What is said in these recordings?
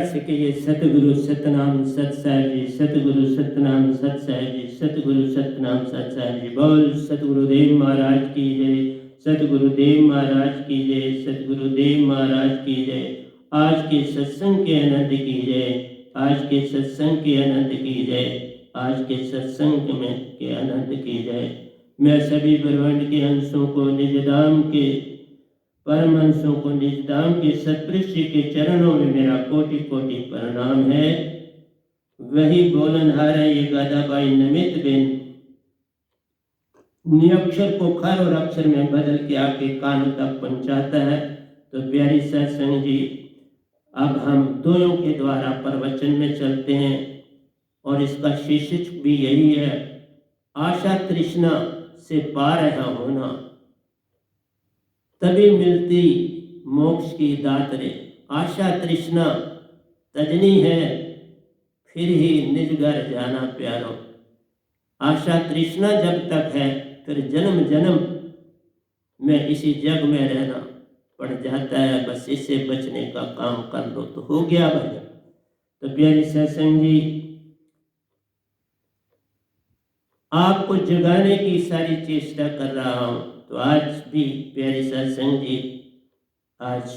कहिए सतगुरु सतनाम सत साहिब जी, सतगुरु सतनाम सत साहिब जी, सतगुरु सतनाम सत साहिब जी। बोल सतगुरुदेव महाराज की जय, सतगुरुदेव महाराज की जय, सतगुरुदेव महाराज की जय। आज के सत्संग के आनंद की जय, आज के सत्संग के आनंद की जय, आज के सत्संग में के आनंद की जय। मैं सभी ब्रह्मांड के अंशों को निज धाम के परमहंसों को निज धाम के सतपुरुष जी के चरणों में मेरा कोटि कोटि प्रणाम है। वही बोलनहार है ये गादाबाई नमित बिन, निअक्षर को खर और अक्षर में बदल के आपके कानों तक पहुंचाता है। तो प्यारी सत्संग जी, अब हम दोनों के द्वारा प्रवचन में चलते हैं और इसका शीर्षक भी यही है, आशा तृष्णा से पार है होना, तभी मिलती मोक्ष की दात रे। आशा तृष्णा तजनी है, फिर ही निज घर जाना प्यारो। आशा तृष्णा जब तक है, फिर जन्म जन्म में इसी जग में रहना पड़ जाता है। बस इससे बचने का काम कर लो तो हो गया भजन। तो प्यारी सत्संग जी, आपको जगाने की सारी चेष्टा कर रहा हूं। तो आज भी प्यारी सत्संग जी, आज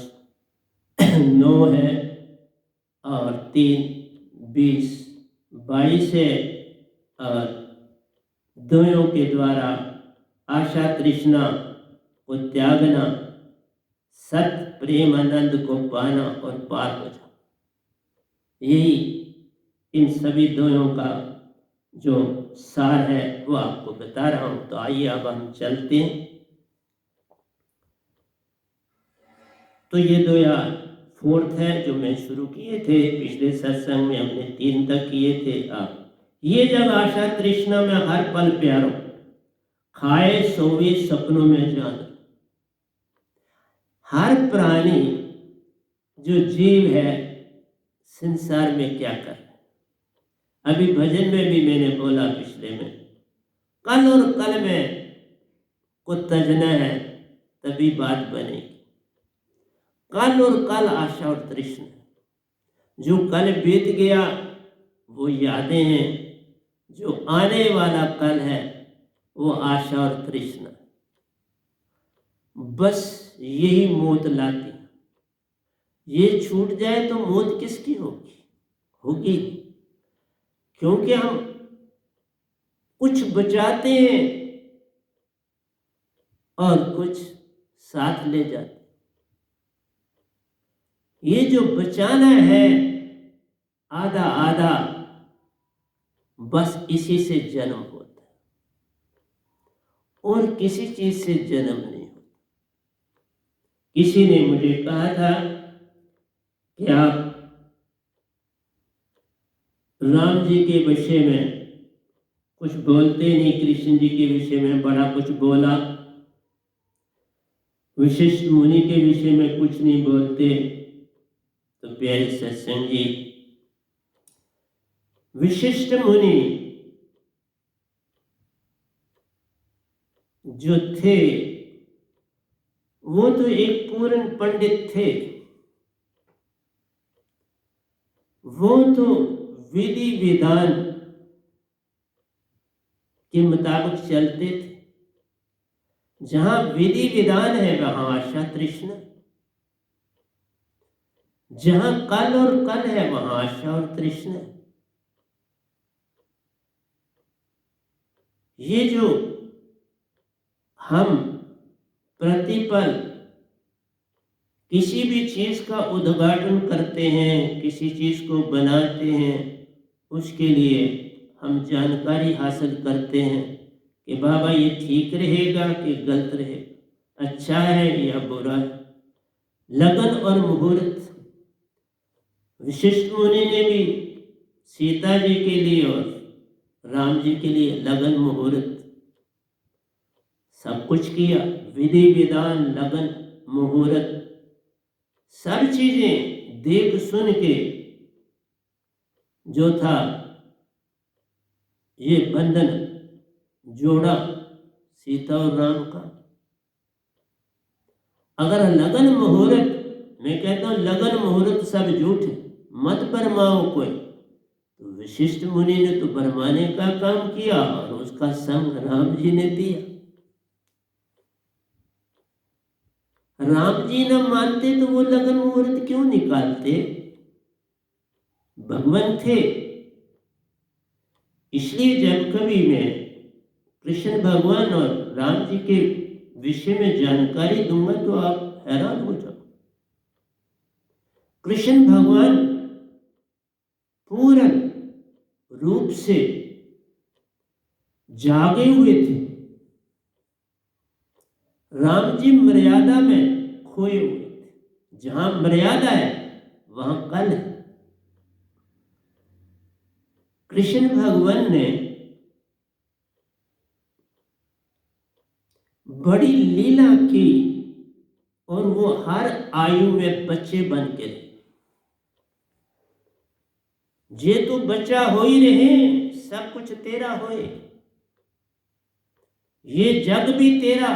9 है और 3, 20, 22 है और दोनों के द्वारा आशा तृष्णा को त्यागना, सत प्रेम आनंद को पाना और पार हो जाना, यही इन सभी दोनों का जो सार है वो आपको बता रहा हूं। तो आइए अब हम चलते हैं। तो ये 2004 है जो मैं शुरू किए थे, पिछले सत्संग में हमने 3 तक किए थे। अब ये जब आशा तृष्णा में हर पल प्यारो, खाए सोवे सपनों में जान। हर प्राणी जो जीव है संसार में क्या कर, अभी भजन में भी मैंने बोला पिछले में, कल और कल में को तजना है तभी बात बनेगी। कल और कल आशा और तृष्णा, जो कल बीत गया वो यादें हैं, जो आने वाला कल है वो आशा और तृष्णा। बस यही मौत लाती, ये छूट जाए तो मौत किसकी होगी? होगी, क्योंकि हम कुछ बचाते हैं और कुछ साथ ले जाते। ये जो बचाना है आधा आधा, बस इसी से जन्म होता है और किसी चीज से जन्म नहीं होता। किसी ने मुझे कहा था कि आप राम जी के विषय में कुछ बोलते नहीं, कृष्ण जी के विषय में बड़ा कुछ बोला, विशिष्ट मुनि के विषय में कुछ नहीं बोलते। तो प्यारे सत्संग जी, विशिष्ट मुनि जो थे वो तो एक पूर्ण पंडित थे, वो तो विधि विधान के मुताबिक चलते थे। जहां विधि विधान है वहां आशा तृष्णा, जहां कल और कल है वहां आशा और तृष्णा। ये जो हम प्रतिपल किसी भी चीज का उद्घाटन करते हैं, किसी चीज को बनाते हैं, उसके लिए हम जानकारी हासिल करते हैं कि बाबा ये ठीक रहेगा कि गलत रहेगा, अच्छा है या बुरा है। लगन और मुहूर्त, विशिष्ट मुनि ने भी सीता जी के लिए और राम जी के लिए लगन मुहूर्त सब कुछ किया। विधि विधान, लगन मुहूर्त, सब चीजें देख सुन के जो था ये बंधन जोड़ा सीता और राम का। अगर लगन मुहूर्त, मैं कहता हूं लगन मुहूर्त सब झूठ है, मत भरमाओ कोई। तो वशिष्ठ मुनि ने तो भरमाने का काम किया और उसका संग राम जी ने दिया। राम जी न मानते तो वो लगन मुहूर्त क्यों निकालते? भगवान थे। इसलिए जब कभी मैं कृष्ण भगवान और राम जी के विषय में जानकारी दूंगा तो आप हैरान हो जाओ। कृष्ण भगवान पूर्ण रूप से जागे हुए थे, राम जी मर्यादा में खोए हुए थे। जहां मर्यादा है वहां कल है। कृष्ण भगवान ने बड़ी लीला की और वो हर आयु में बच्चे बन के रहे। जे तो बच्चा हो ही रहे, सब कुछ तेरा होए। ये जग भी तेरा,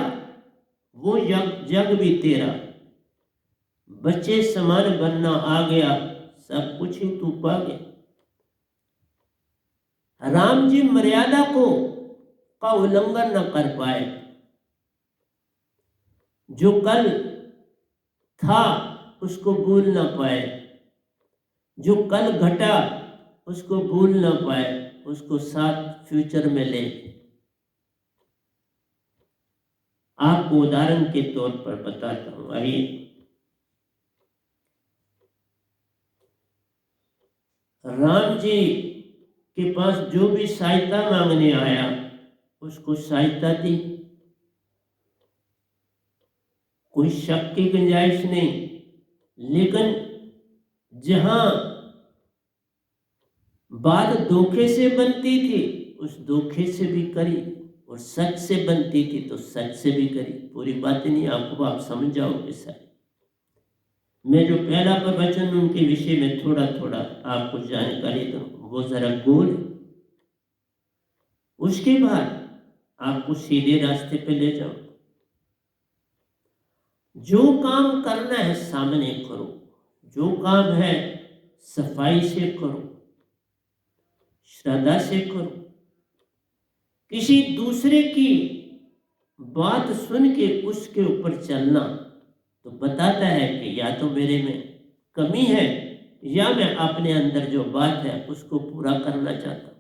वो जग भी तेरा। बच्चे समान बनना आ गया, सब कुछ ही तू पा गया। राम जी मर्यादा का उल्लंघन न कर पाए। जो कल था उसको भूल ना पाए, जो कल घटा उसको भूल ना पाए, उसको साथ फ्यूचर में ले। आपको उदाहरण के तौर पर बताता हूं। आइए, राम जी के पास जो भी सहायता मांगने आया उसको सहायता दी, कोई शक की गुंजाइश नहीं। लेकिन जहां बात धोखे से बनती थी उस धोखे से भी करी, और सच से बनती थी तो सच से भी करी। पूरी बात नहीं आपको, आप समझ जाओगे सर। मैं जो पहला प्रवचन उनके विषय में थोड़ा थोड़ा आपको जानकारी दूं, वो जरा गोल। उसके बाद आपको सीधे रास्ते पे ले जाओ। जो काम करना है सामने करो, जो काम है सफाई से करो, श्रद्धा से करो। किसी दूसरे की बात सुन के उसके ऊपर चलना तो बताता है कि या तो मेरे में कमी है या मैं अपने अंदर जो बात है उसको पूरा करना चाहता हूं।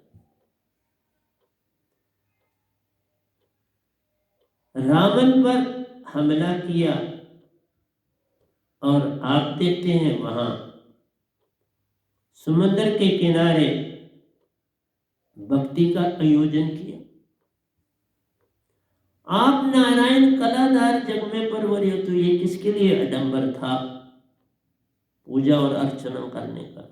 रावण पर हमला किया और आप देखते हैं वहां समुद्र के किनारे भक्ति का आयोजन किया। आप नारायण कलाधार जग में परवरे हो, तो ये किसके लिए आडंबर था? पूजा और अर्चना करने का।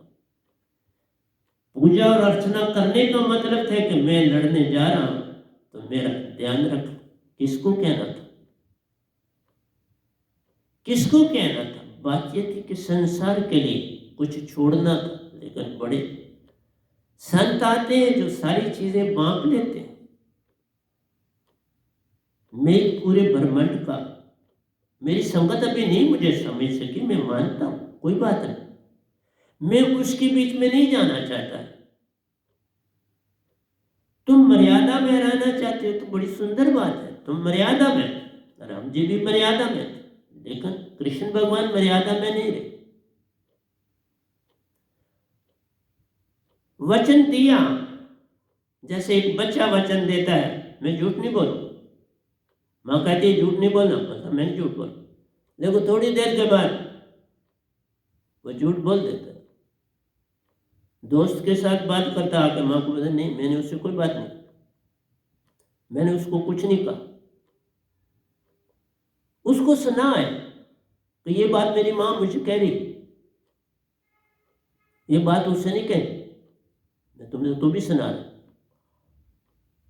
पूजा और अर्चना करने का मतलब था कि मैं लड़ने जा रहा हूं तो मेरा ध्यान रख। किसको कहना था? किसको कहना था? बात यह थी कि संसार के लिए कुछ छोड़ना था। लेकिन बड़े संत आते हैं जो सारी चीजें बांट लेते हैं। मैं पूरे ब्रह्मांड का, मेरी संगत अभी नहीं मुझे समझ सकी, मैं मानता हूं, कोई बात नहीं, मैं उसके बीच में नहीं जाना चाहता। तुम मर्यादा में रहना चाहते हो तो बड़ी सुंदर बात है, तुम मर्यादा में। राम जी भी मर्यादा में थे, लेकिन कृष्ण भगवान मर्यादा में नहीं रहे। वचन दिया, जैसे एक बच्चा वचन देता है, मैं झूठ नहीं बोलूं, मां कहती है झूठ नहीं बोलना, मतलब मैं झूठ बोल, लेकिन थोड़ी देर के बाद वो झूठ बोल देता है। दोस्त के साथ बात करता आके मां को बोलता नहीं मैंने उससे कोई बात नहीं, मैंने उसको कुछ नहीं कहा। उसको सुना है तो ये बात मेरी मां मुझे कह रही, ये बात उससे नहीं कही, मैं तुमने तो भी सुना रहा।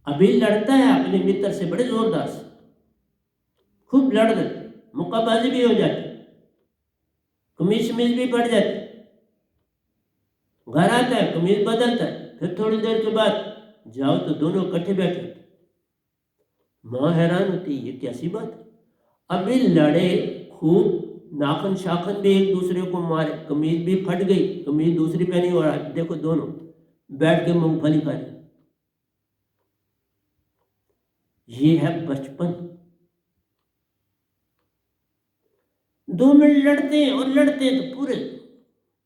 अभी लड़ता है अपने मित्र से बड़े जोरदार से, खूब लड़ रहे, मुक्काबाजी भी हो जाती, कमीज भी बढ़ जाती। घर आता है, कमीज बदलता है, फिर थोड़ी देर के बाद जाओ तो दोनों इकट्ठे बैठे। मां हैरान होती, ये कैसी बात है? अभी लड़े खूब, नाखन शाखन भी एक दूसरे को मारे, कमीज भी फट गई, कमीज दूसरी पहनी और देखो दोनों बैठ के मूंगफली खा रहे। ये है बचपन। 2 मिनट लड़ते हैं और लड़ते हैं तो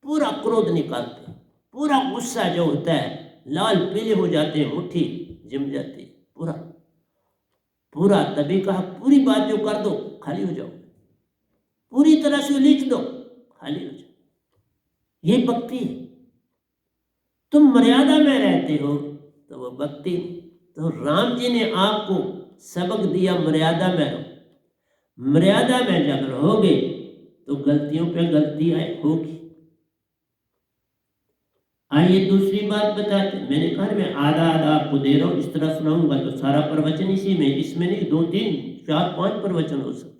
पूरा क्रोध निकालते हैं, पूरा गुस्सा जो होता है लाल पीले हो जाते हैं, मुट्ठी जम जाती है पूरा। तभी कहा पूरी बात जो कर दो खाली हो जाओ, पूरी तरह से लिख दो खाली हो जाओ। ये भक्ति है। तुम मर्यादा में रहते हो तो वो भक्ति। तो राम जी ने आपको सबक दिया, मर्यादा में रहो। मर्यादा में जब रहोगे तो गलतियों पे गलतियां होगी। आइए दूसरी बात बताते। मैंने कहा मैं आधा आपको दे रहा हूँ, इस तरह सुनाऊंगा तो सारा प्रवचन इसी में, इसमें नहीं 2 3 4 5 प्रवचन हो सकते।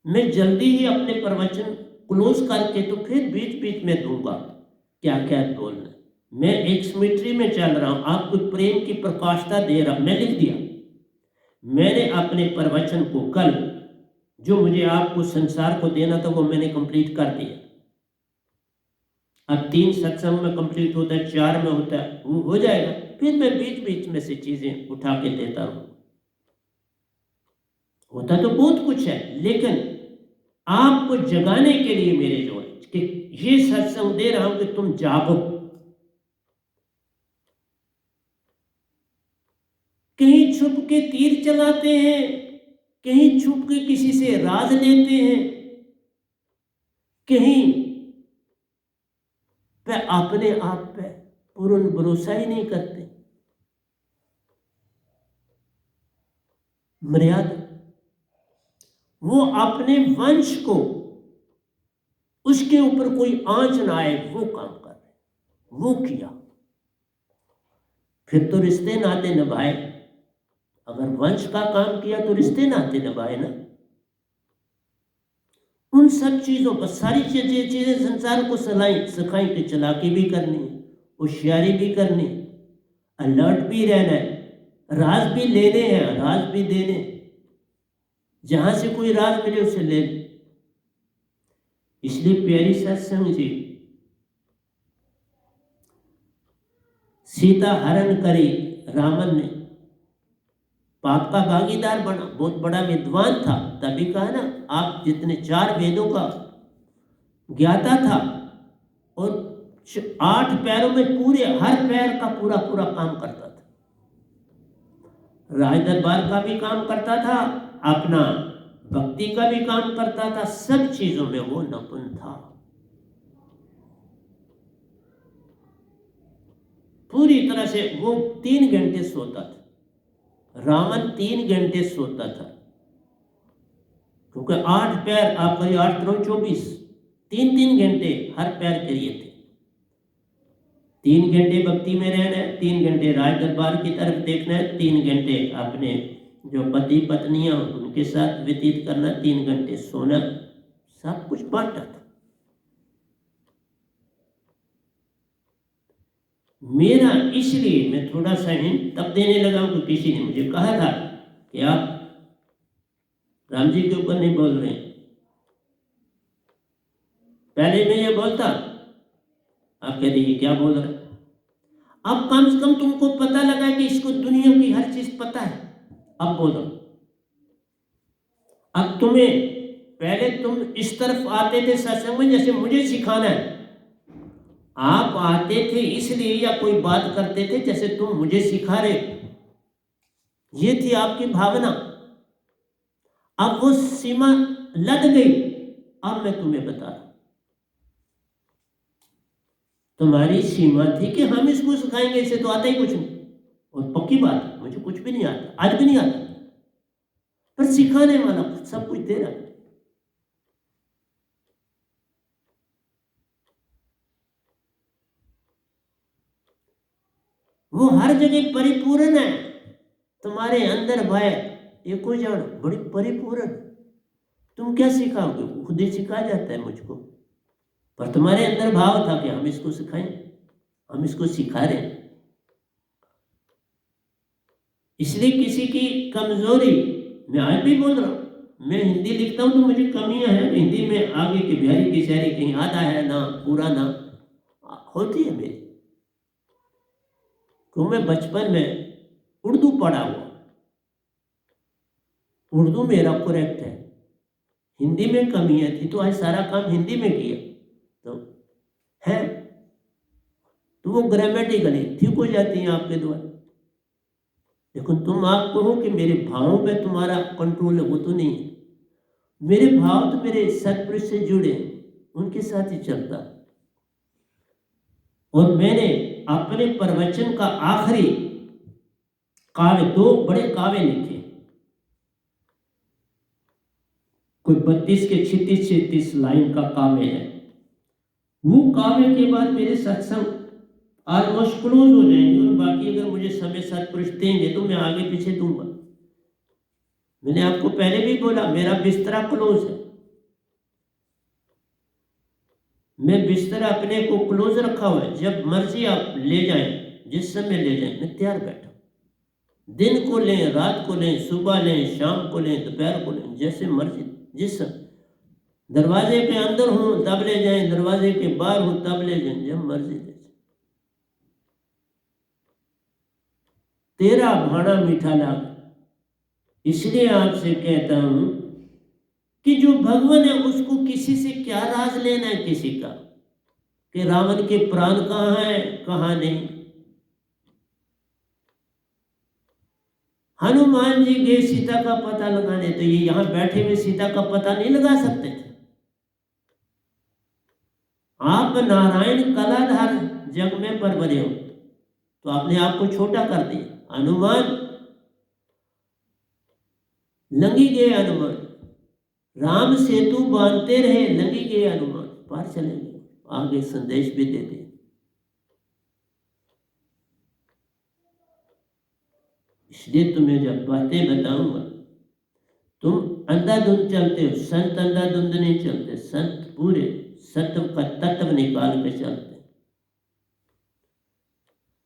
मैं जल्दी ही अपने प्रवचन क्लोज करके तो फिर बीच बीच में दूंगा क्या क्या बोलना। मैं एक सिमेट्री में चल रहा हूँ, आपको प्रेम की प्रकाशता दे रहा। मैं लिख दिया, मैंने अपने प्रवचन को कल जो मुझे आपको संसार को देना था वो मैंने कंप्लीट कर दिया। अब 3 सत्संग में कंप्लीट होता है, 4 में होता है, वो हो जाएगा। फिर मैं बीच बीच में से चीजें उठा के देता हूं। होता तो बहुत कुछ है, लेकिन आपको जगाने के लिए मेरे जो है कि ये सत्संग दे रहा हूं कि तुम जागो। कहीं छुप के तीर चलाते हैं, कहीं छुप के किसी से राज लेते हैं, कहीं पे अपने आप पे पूर्ण भरोसा ही नहीं करते। मर्यादा, वो अपने वंश को उसके ऊपर कोई आंच ना आए वो काम कर रहे, वो किया। फिर तो रिश्ते नाते निभाए। अगर वंश का काम किया तो रिश्ते नाते निभाए ना। उन सब चीजों पर सारी चीजें संसार को सिखाई कि चालाकी भी करनी है, होशियारी भी करनी, अलर्ट भी रहना है, राज भी लेने हैं, राज भी देने। जहां से कोई राज मिले उसे ले। इसलिए प्यारी सत्संग जी, सीता हरण करी रावण ने, पाप का भागीदार बना, बहुत बड़ा विद्वान था। तभी कहा ना, आप जितने 4 वेदों का ज्ञाता था और 8 पैरों में पूरे हर पैर का पूरा काम करता था। राज दरबार का भी काम करता था, अपना भक्ति का भी काम करता था, सब चीजों में वो निपुण था। पूरी तरह से वो 3 घंटे सोता था। रावण 3 घंटे सोता था, क्योंकि 8 पैर आप करिए, 8 3 24, 3 घंटे हर पैर के लिए थे। 3 घंटे भक्ति में रहना है, 3 घंटे राज दरबार की तरफ देखना है, 3 घंटे अपने जो पति पत्नियां उनके साथ व्यतीत करना, 3 घंटे सोना, सब कुछ बांटा था। मेरा इसलिए मैं थोड़ा सा हिंट तब देने लगा हूं कि किसी ने मुझे कहा था कि आप राम जी के ऊपर नहीं बोल रहे। पहले मैं ये बोलता, आप कहते ये क्या बोल रहे। अब कम से कम तुमको पता लगा कि इसको दुनिया की हर चीज पता है। अब बोलो। अब तुम्हें, पहले तुम इस तरफ आते थे सत्संग में जैसे मुझे सिखाना है, आप आते थे इसलिए या कोई बात करते थे जैसे तुम मुझे सिखा रहे, ये थी आपकी भावना। अब वो सीमा लग गई। अब मैं तुम्हें बता रहा, तुम्हारी सीमा थी कि हम इसको सिखाएंगे, इसे तो आता ही कुछ नहीं। और पक्की बात, मुझे कुछ भी नहीं आता, आज भी नहीं आता, पर सिखाने वाला सब कुछ दे रहा है। वो हर जगह परिपूर्ण है। तुम्हारे अंदर भाई ये कोई जान बड़ी परिपूर्ण। तुम क्या सिखाओगे, खुद ही सिखा जाता है मुझको। पर तुम्हारे अंदर भाव था कि हम इसको सिखाएं, हम इसको सिखा रहे हैं। इसलिए किसी की कमजोरी, मैं आज भी बोल रहा हूं, मैं हिंदी लिखता हूँ तो मुझे कमियां हैं, हिंदी में आगे की बिहारी की शायरी कहीं आधा है ना, पूरा ना होती है मेरी। तो मैं बचपन में उर्दू पढ़ा हुआ, उर्दू मेरा करेक्ट है, हिंदी में कमियां थी तो आज सारा काम हिंदी में किया तो है, तो वो ग्रामेटिकली ठीक हो जाती हैं आपके द्वारा। लेकिन तुम आप कहो कि मेरे भावों पे तुम्हारा कंट्रोल है, वो तो नहीं है। मेरे भाव तो मेरे सत्पुरुष से जुड़े, उनके साथ ही चलता। और मैंने अपने प्रवचन का आखिरी काव्य, 2 बड़े काव्य लिखे, कोई 32 के 36 लाइन का काव्य है। वो काव्य के बाद मेरे सत्संग ऑलमोस्ट क्लोज हो जाएंगे, और बाकी अगर मुझे समय सत्पुरुष देंगे तो मैं आगे पीछे दूंगा। मैंने आपको पहले भी बोला मेरा बिस्तरा क्लोज है, मैं बिस्तरा अपने को क्लोज रखा हुआ है, जब मर्जी आप ले जाएं, जिस समय ले जाएं, मैं तैयार बैठा। दिन को लें, रात को लें, सुबह लें, शाम को लें, दोपहर को लें, जैसे मर्जी, जिस दरवाजे के अंदर हूं तब ले जाएं, दरवाजे के बाहर हूं तब ले जाएं, जब मर्जी ले जाएं। तेरा भाना मीठा लाग, इसलिए आपसे कहता हूं कि जो भगवान है उसको किसी से क्या राज लेना है किसी का, कि रावण के प्राण कहाँ है कहाँ नहीं। हनुमान जी गए सीता का पता लगाने, तो ये यहां बैठे हुए सीता का पता नहीं लगा सकते थे। आप नारायण कलाधार जग में परवरे हो, तो आपने आपको छोटा कर दिया। हनुमान लंगी गए, हनुमान राम सेतु बांधते रहे, लंगी गए हनुमान, पार चले गए, आगे संदेश भी दे दिए। इसलिए तुम्हें जब बातें बताऊंगा, तुम अंधाधुंध चलते हो, संत अंधाधुंध नहीं चलते, संत पूरे सत्व का तत्व निकाल के चलते।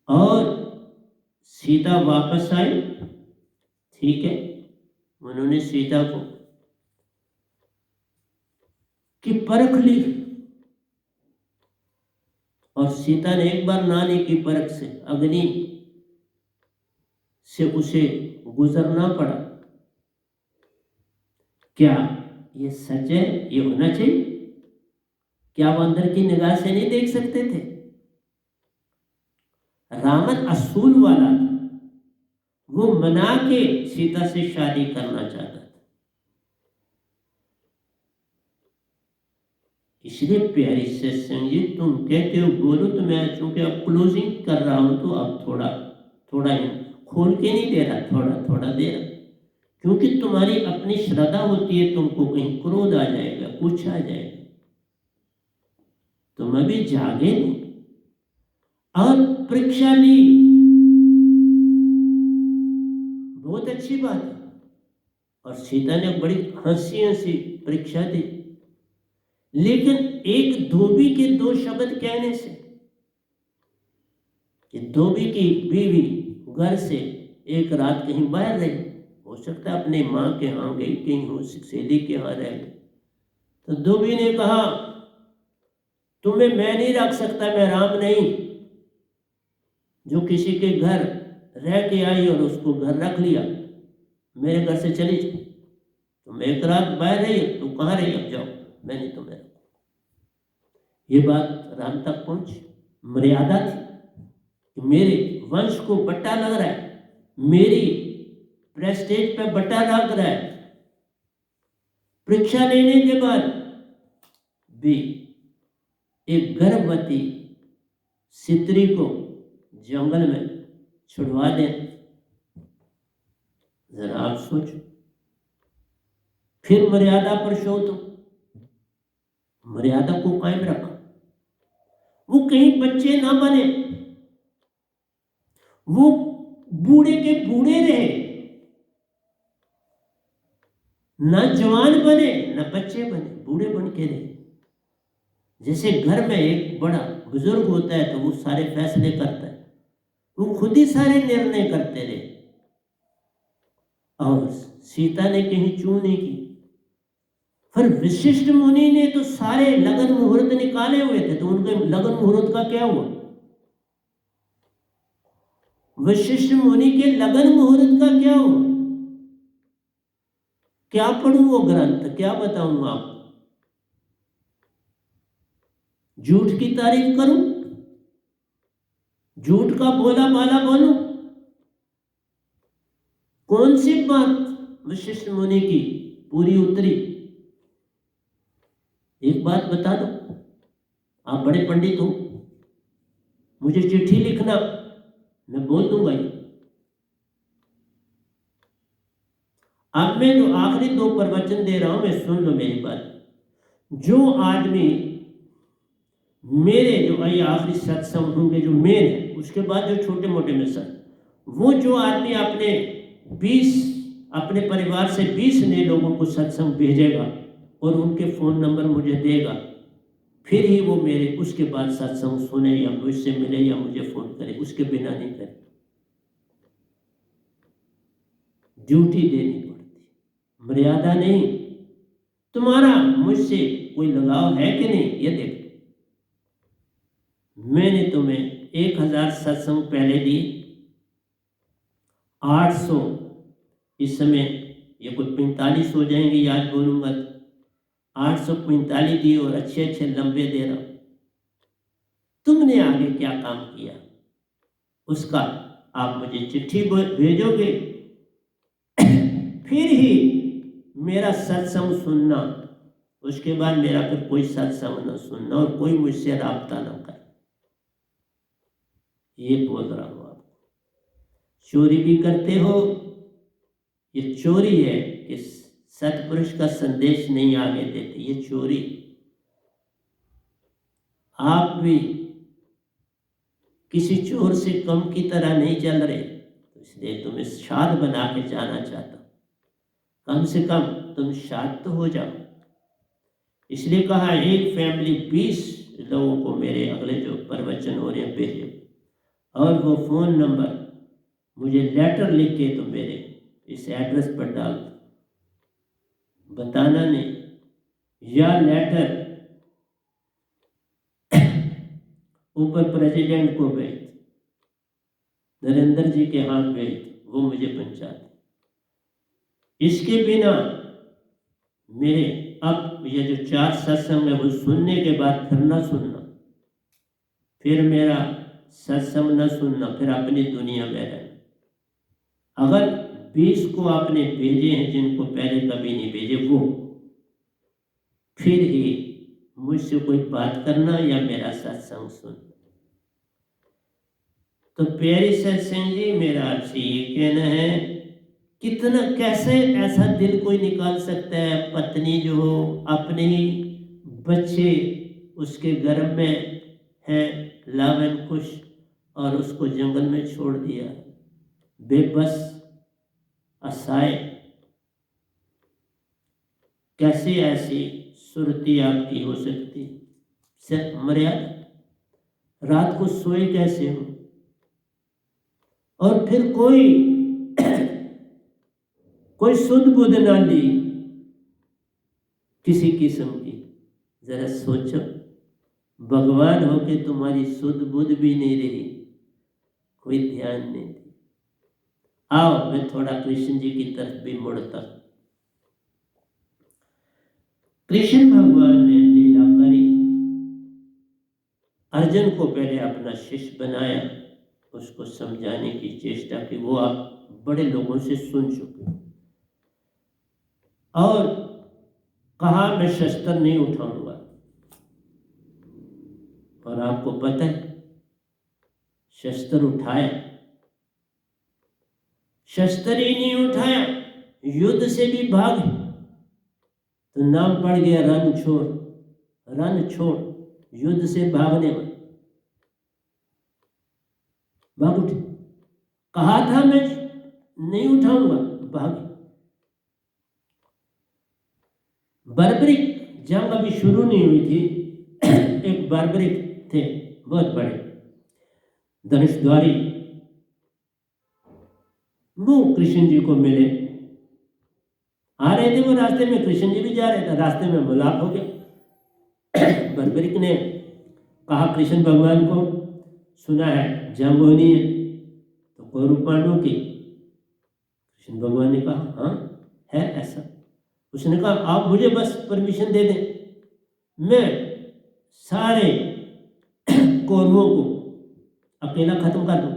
और सीता वापस आई, ठीक है, उन्होंने सीता को की परख ली, और सीता ने एक बार नानी की परख से, अग्नि से उसे गुजरना पड़ा। क्या ये सच है, ये होना चाहिए? क्या वो अंदर की निगाह से नहीं देख सकते थे? रावण असूल वाला था, वो मना के सीता से शादी करना चाहता था। इसलिए प्यारी सत्संग जी, तुम कहते हो बोलो, तो मैं चूंकि अब क्लोजिंग कर रहा हूं तो अब थोड़ा थोड़ा ही, खोल के नहीं दे रहा, थोड़ा थोड़ा दे रहा, क्योंकि तुम्हारी अपनी श्रद्धा होती है, तुमको कहीं क्रोध आ जाएगा, कुछ आ जाएगा, तुम अभी जागे नहीं। और परीक्षा ली, बहुत अच्छी बात है, और सीता ने बड़ी हंसी हंसी परीक्षा दी, लेकिन एक धोबी के 2 शब्द कहने से, कि धोबी की बीवी घर से एक रात कहीं बाहर रही, हो सकता है अपने माँ के यहाँ गई, कहीं हो सहेली के यहाँ रह गई, तो धोबी ने कहा तुम्हें मैं नहीं रख सकता, मैं राम नहीं जो किसी के घर रह के आई और उसको घर रख लिया, मेरे घर से चली जाओ, तुम एक रात बाहर रही, तू कहाँ रही, अब जाओ, मैं नहीं तुम्हें रखूं। ये बात राम तक पहुंची, मर्यादा थी कि मेरे वंश को बट्टा लग रहा है, मेरी प्रेस्टेज पे बट्टा लग रहा है। परीक्षा लेने के बाद भी एक गर्भवती स्त्री को जंगल में छुड़वा दे, जरा आप सोचो। फिर मर्यादा पुरुषोत्तम, मर्यादा को कायम रखा, वो कहीं बच्चे ना बने, वो बूढ़े के बूढ़े रहे, ना जवान बने ना बच्चे बने, बूढ़े बन के रहे। जैसे घर में एक बड़ा बुजुर्ग होता है तो वो सारे फैसले करता है, वो खुद ही सारे निर्णय करते रहे, और सीता ने कहीं चू नहीं की, फिर वशिष्ठ मुनि ने तो सारे लगन मुहूर्त निकाले हुए थे, तो उनके लगन मुहूर्त का क्या हुआ? वशिष्ठ मुनि के लगन मुहूर्त का क्या हुआ? क्या पढ़ूं वो ग्रंथ, क्या बताऊं आपको? झूठ की तारीफ करूं? झूठ का बोला बाला बोलूं? कौन सी बात वशिष्ठ मुनि की पूरी उतरी? एक बात बता दो, आप बड़े पंडित हो, मुझे चिट्ठी लिखना, मैं बोल दूंगा ये। अब मैं जो आखिरी 2 प्रवचन दे रहा हूं, मैं सुन लो मेरी बात। जो आदमी मेरे जो ये आखिरी सत्संग होंगे जो मेन है, उसके बाद जो छोटे मोटे में सर, वो जो आदमी अपने परिवार से 20 नए लोगों को सत्संग भेजेगा और उनके फोन नंबर मुझे देगा, फिर ही वो मेरे उसके बाद सत्संग सुने या मुझसे मिले या मुझे फोन करे, उसके बिना नहीं करे। ड्यूटी देनी पड़ती, मर्यादा नहीं। तुम्हारा मुझसे कोई लगाव है कि नहीं, ये देखो। मैंने तुम्हें 1000 सत्संग पहले दिए, 800 इस समय, ये कुछ 45 हो जाएंगे याद बोलूंगा, 845 दिए और अच्छे अच्छे लंबे दे रहा हूं। तुमने आगे क्या काम किया उसका आप मुझे चिट्ठी भेजोगे, फिर ही मेरा सत्संग सुनना, उसके बाद मेरा फिर कोई सत्संग न सुनना और कोई मुझसे राब्ता न करे। ये बोल रहा हूं आपको। चोरी भी करते हो, ये चोरी है कि सतपुरुष का संदेश नहीं आगे देते, ये चोरी। आप भी किसी चोर से कम की तरह नहीं चल रहे, तो इसलिए तुम्हें शाद बना के जाना चाहता हूं। कम से कम तुम शाद तो हो जाओ। इसलिए कहा एक फैमिली 20 लोगों को मेरे अगले जो प्रवचन हो रहे हैं भेजे, और वो फोन नंबर मुझे लेटर लिख के तो मेरे इस एड्रेस पर डाल दो, बताना नहीं, या लेटर ऊपर प्रेसिडेंट को भेज, नरेंद्र जी के हाथ भेज, वो मुझे पहुंचा दे। इसके बिना मेरे अब ये जो 4 सत्संग है वो सुनने के बाद फिर न सुनना, फिर मेरा सत्संग न सुनना, फिर अपनी दुनिया में रहना। अगर 20 को आपने भेजे हैं जिनको पहले कभी नहीं भेजे, वो फिर ही मुझसे कोई बात करना या मेरा सत्संग सुनना। तो प्यारी सत्संग जी, मेरा आपसे ये कहना है, कितना कैसे ऐसा दिल कोई निकाल सकता है, पत्नी जो हो, अपने ही बच्चे उसके गर्भ में है, लावन खुश, और उसको जंगल में छोड़ दिया, बेबस असहाय। कैसे ऐसी सुरती आपकी हो सकती? सिर्फ मर्यादा। रात को सोए कैसे हो? और फिर कोई सुध बुध ना ली किसी किस्म की। जरा सोचो, भगवान हो के तुम्हारी सुध बुध भी नहीं रही, कोई ध्यान नहीं दी। आओ मैं थोड़ा कृष्ण जी की तरफ भी मुड़ता। कृष्ण भगवान ने लीला करी, अर्जुन को पहले अपना शिष्य बनाया, उसको समझाने की चेष्टा की, वो आप बड़े लोगों से सुन चुके, और कहा मैं शस्त्र नहीं उठाऊंगा। और आपको पता है शस्त्र उठाया, शस्त्र ही नहीं उठाया, युद्ध से भी भाग, तो नाम पड़ गया रन छोड़, रन छोड़, युद्ध से भागने में भाग उठे। कहा था मैं नहीं उठाऊंगा, भाग। बर्बरिक जंग अभी शुरू नहीं हुई थी, एक बर्बरिक थे बहुत बड़े धनुषधारी, वो कृष्ण जी को मिले, आ रहे थे वो रास्ते में, कृष्ण जी भी जा रहे थे, रास्ते में मुलाकात हो गया। बर्बरिक ने कहा कृष्ण भगवान को, सुना है जंग होनी है तो कौरव पांडवों की। कृष्ण भगवान ने कहा हाँ है ऐसा। उसने कहा आप मुझे बस परमिशन दे दें, मैं सारे कौरवों को अकेला खत्म कर दूं,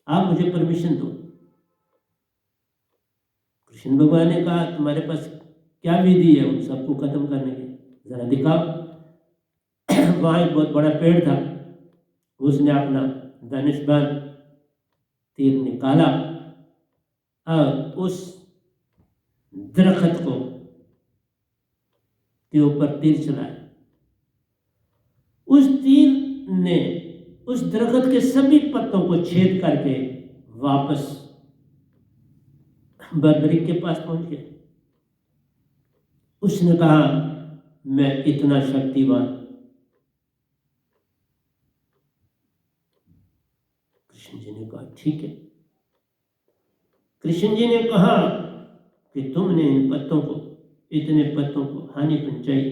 आप मुझे परमिशन दो। कृष्ण भगवान ने कहा तुम्हारे पास क्या विधि है उन सबको खत्म करने की, जरा दिखाओ। वहां एक बहुत बड़ा पेड़ था, उसने अपना धनुष बाण तीर निकाला और उस दरख्त को के ऊपर तीर चलाया। उस तीर ने उस दरख्त के सभी पत्तों को छेद करके वापस बर्बरिक के पास पहुंच गया। उसने कहा मैं इतना शक्तिवान। कृष्ण जी ने कहा ठीक है। कृष्ण जी ने कहा कि तुमने इन पत्तों को, इतने पत्तों को हानि पहुंचाई,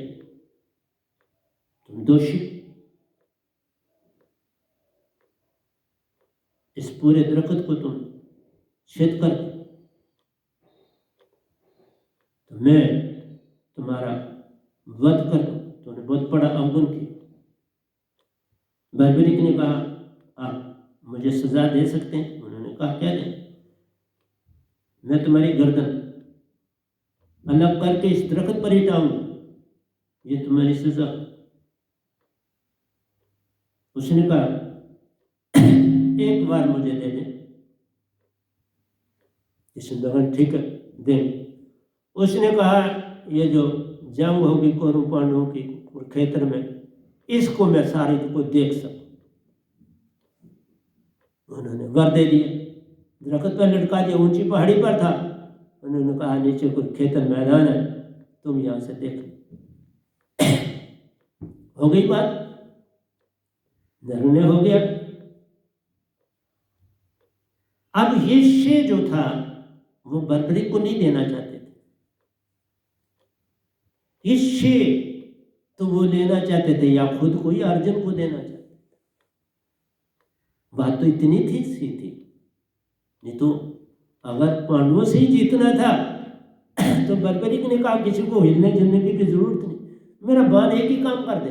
तुम दोषी। इस पूरे दरख्त को तुम छेद कर, तो मैं तुम्हारा वध कर दूं। तुमने बहुत बड़ा अवगुण किया। बर्बरिक ने कहा आप मुझे सजा दे सकते हैं। उन्होंने कहा क्या दें? मैं तुम्हारी गर्दन अलग करके इस दरख्त पर ही टांगूंगा, ये तुम्हारी सजा। उसने कहा एक बार मुझे दे दें। कृष्ण भगवान ठीक है दें। उसने कहा ये जो जंग होगी कौरव पांडवों की कुरुक्षेत्र में, इसको मैं सारे को देख सकूं। उन्होंने वर दे दिया, दरख्त पर लटका दिया, ऊंची पहाड़ी पर था। उन्होंने कहा नीचे कुरुक्षेत्र मैदान है, तुम यहां से देख। हो गई बात, निर्णय हो गया। अब ये श्रेय जो था वो बर्बरिक को नहीं देना चाहते थे। ये श्रेय तो वो लेना चाहते थे या खुद को या अर्जुन को देना चाहते थे। बात तो इतनी थी सी थी। नहीं तो अगर पांडवों से ही जीतना था तो बर्बरिक ने कहा किसी को हिलने जुलने की जरूरत नहीं, मेरा बाण एक ही काम कर दे।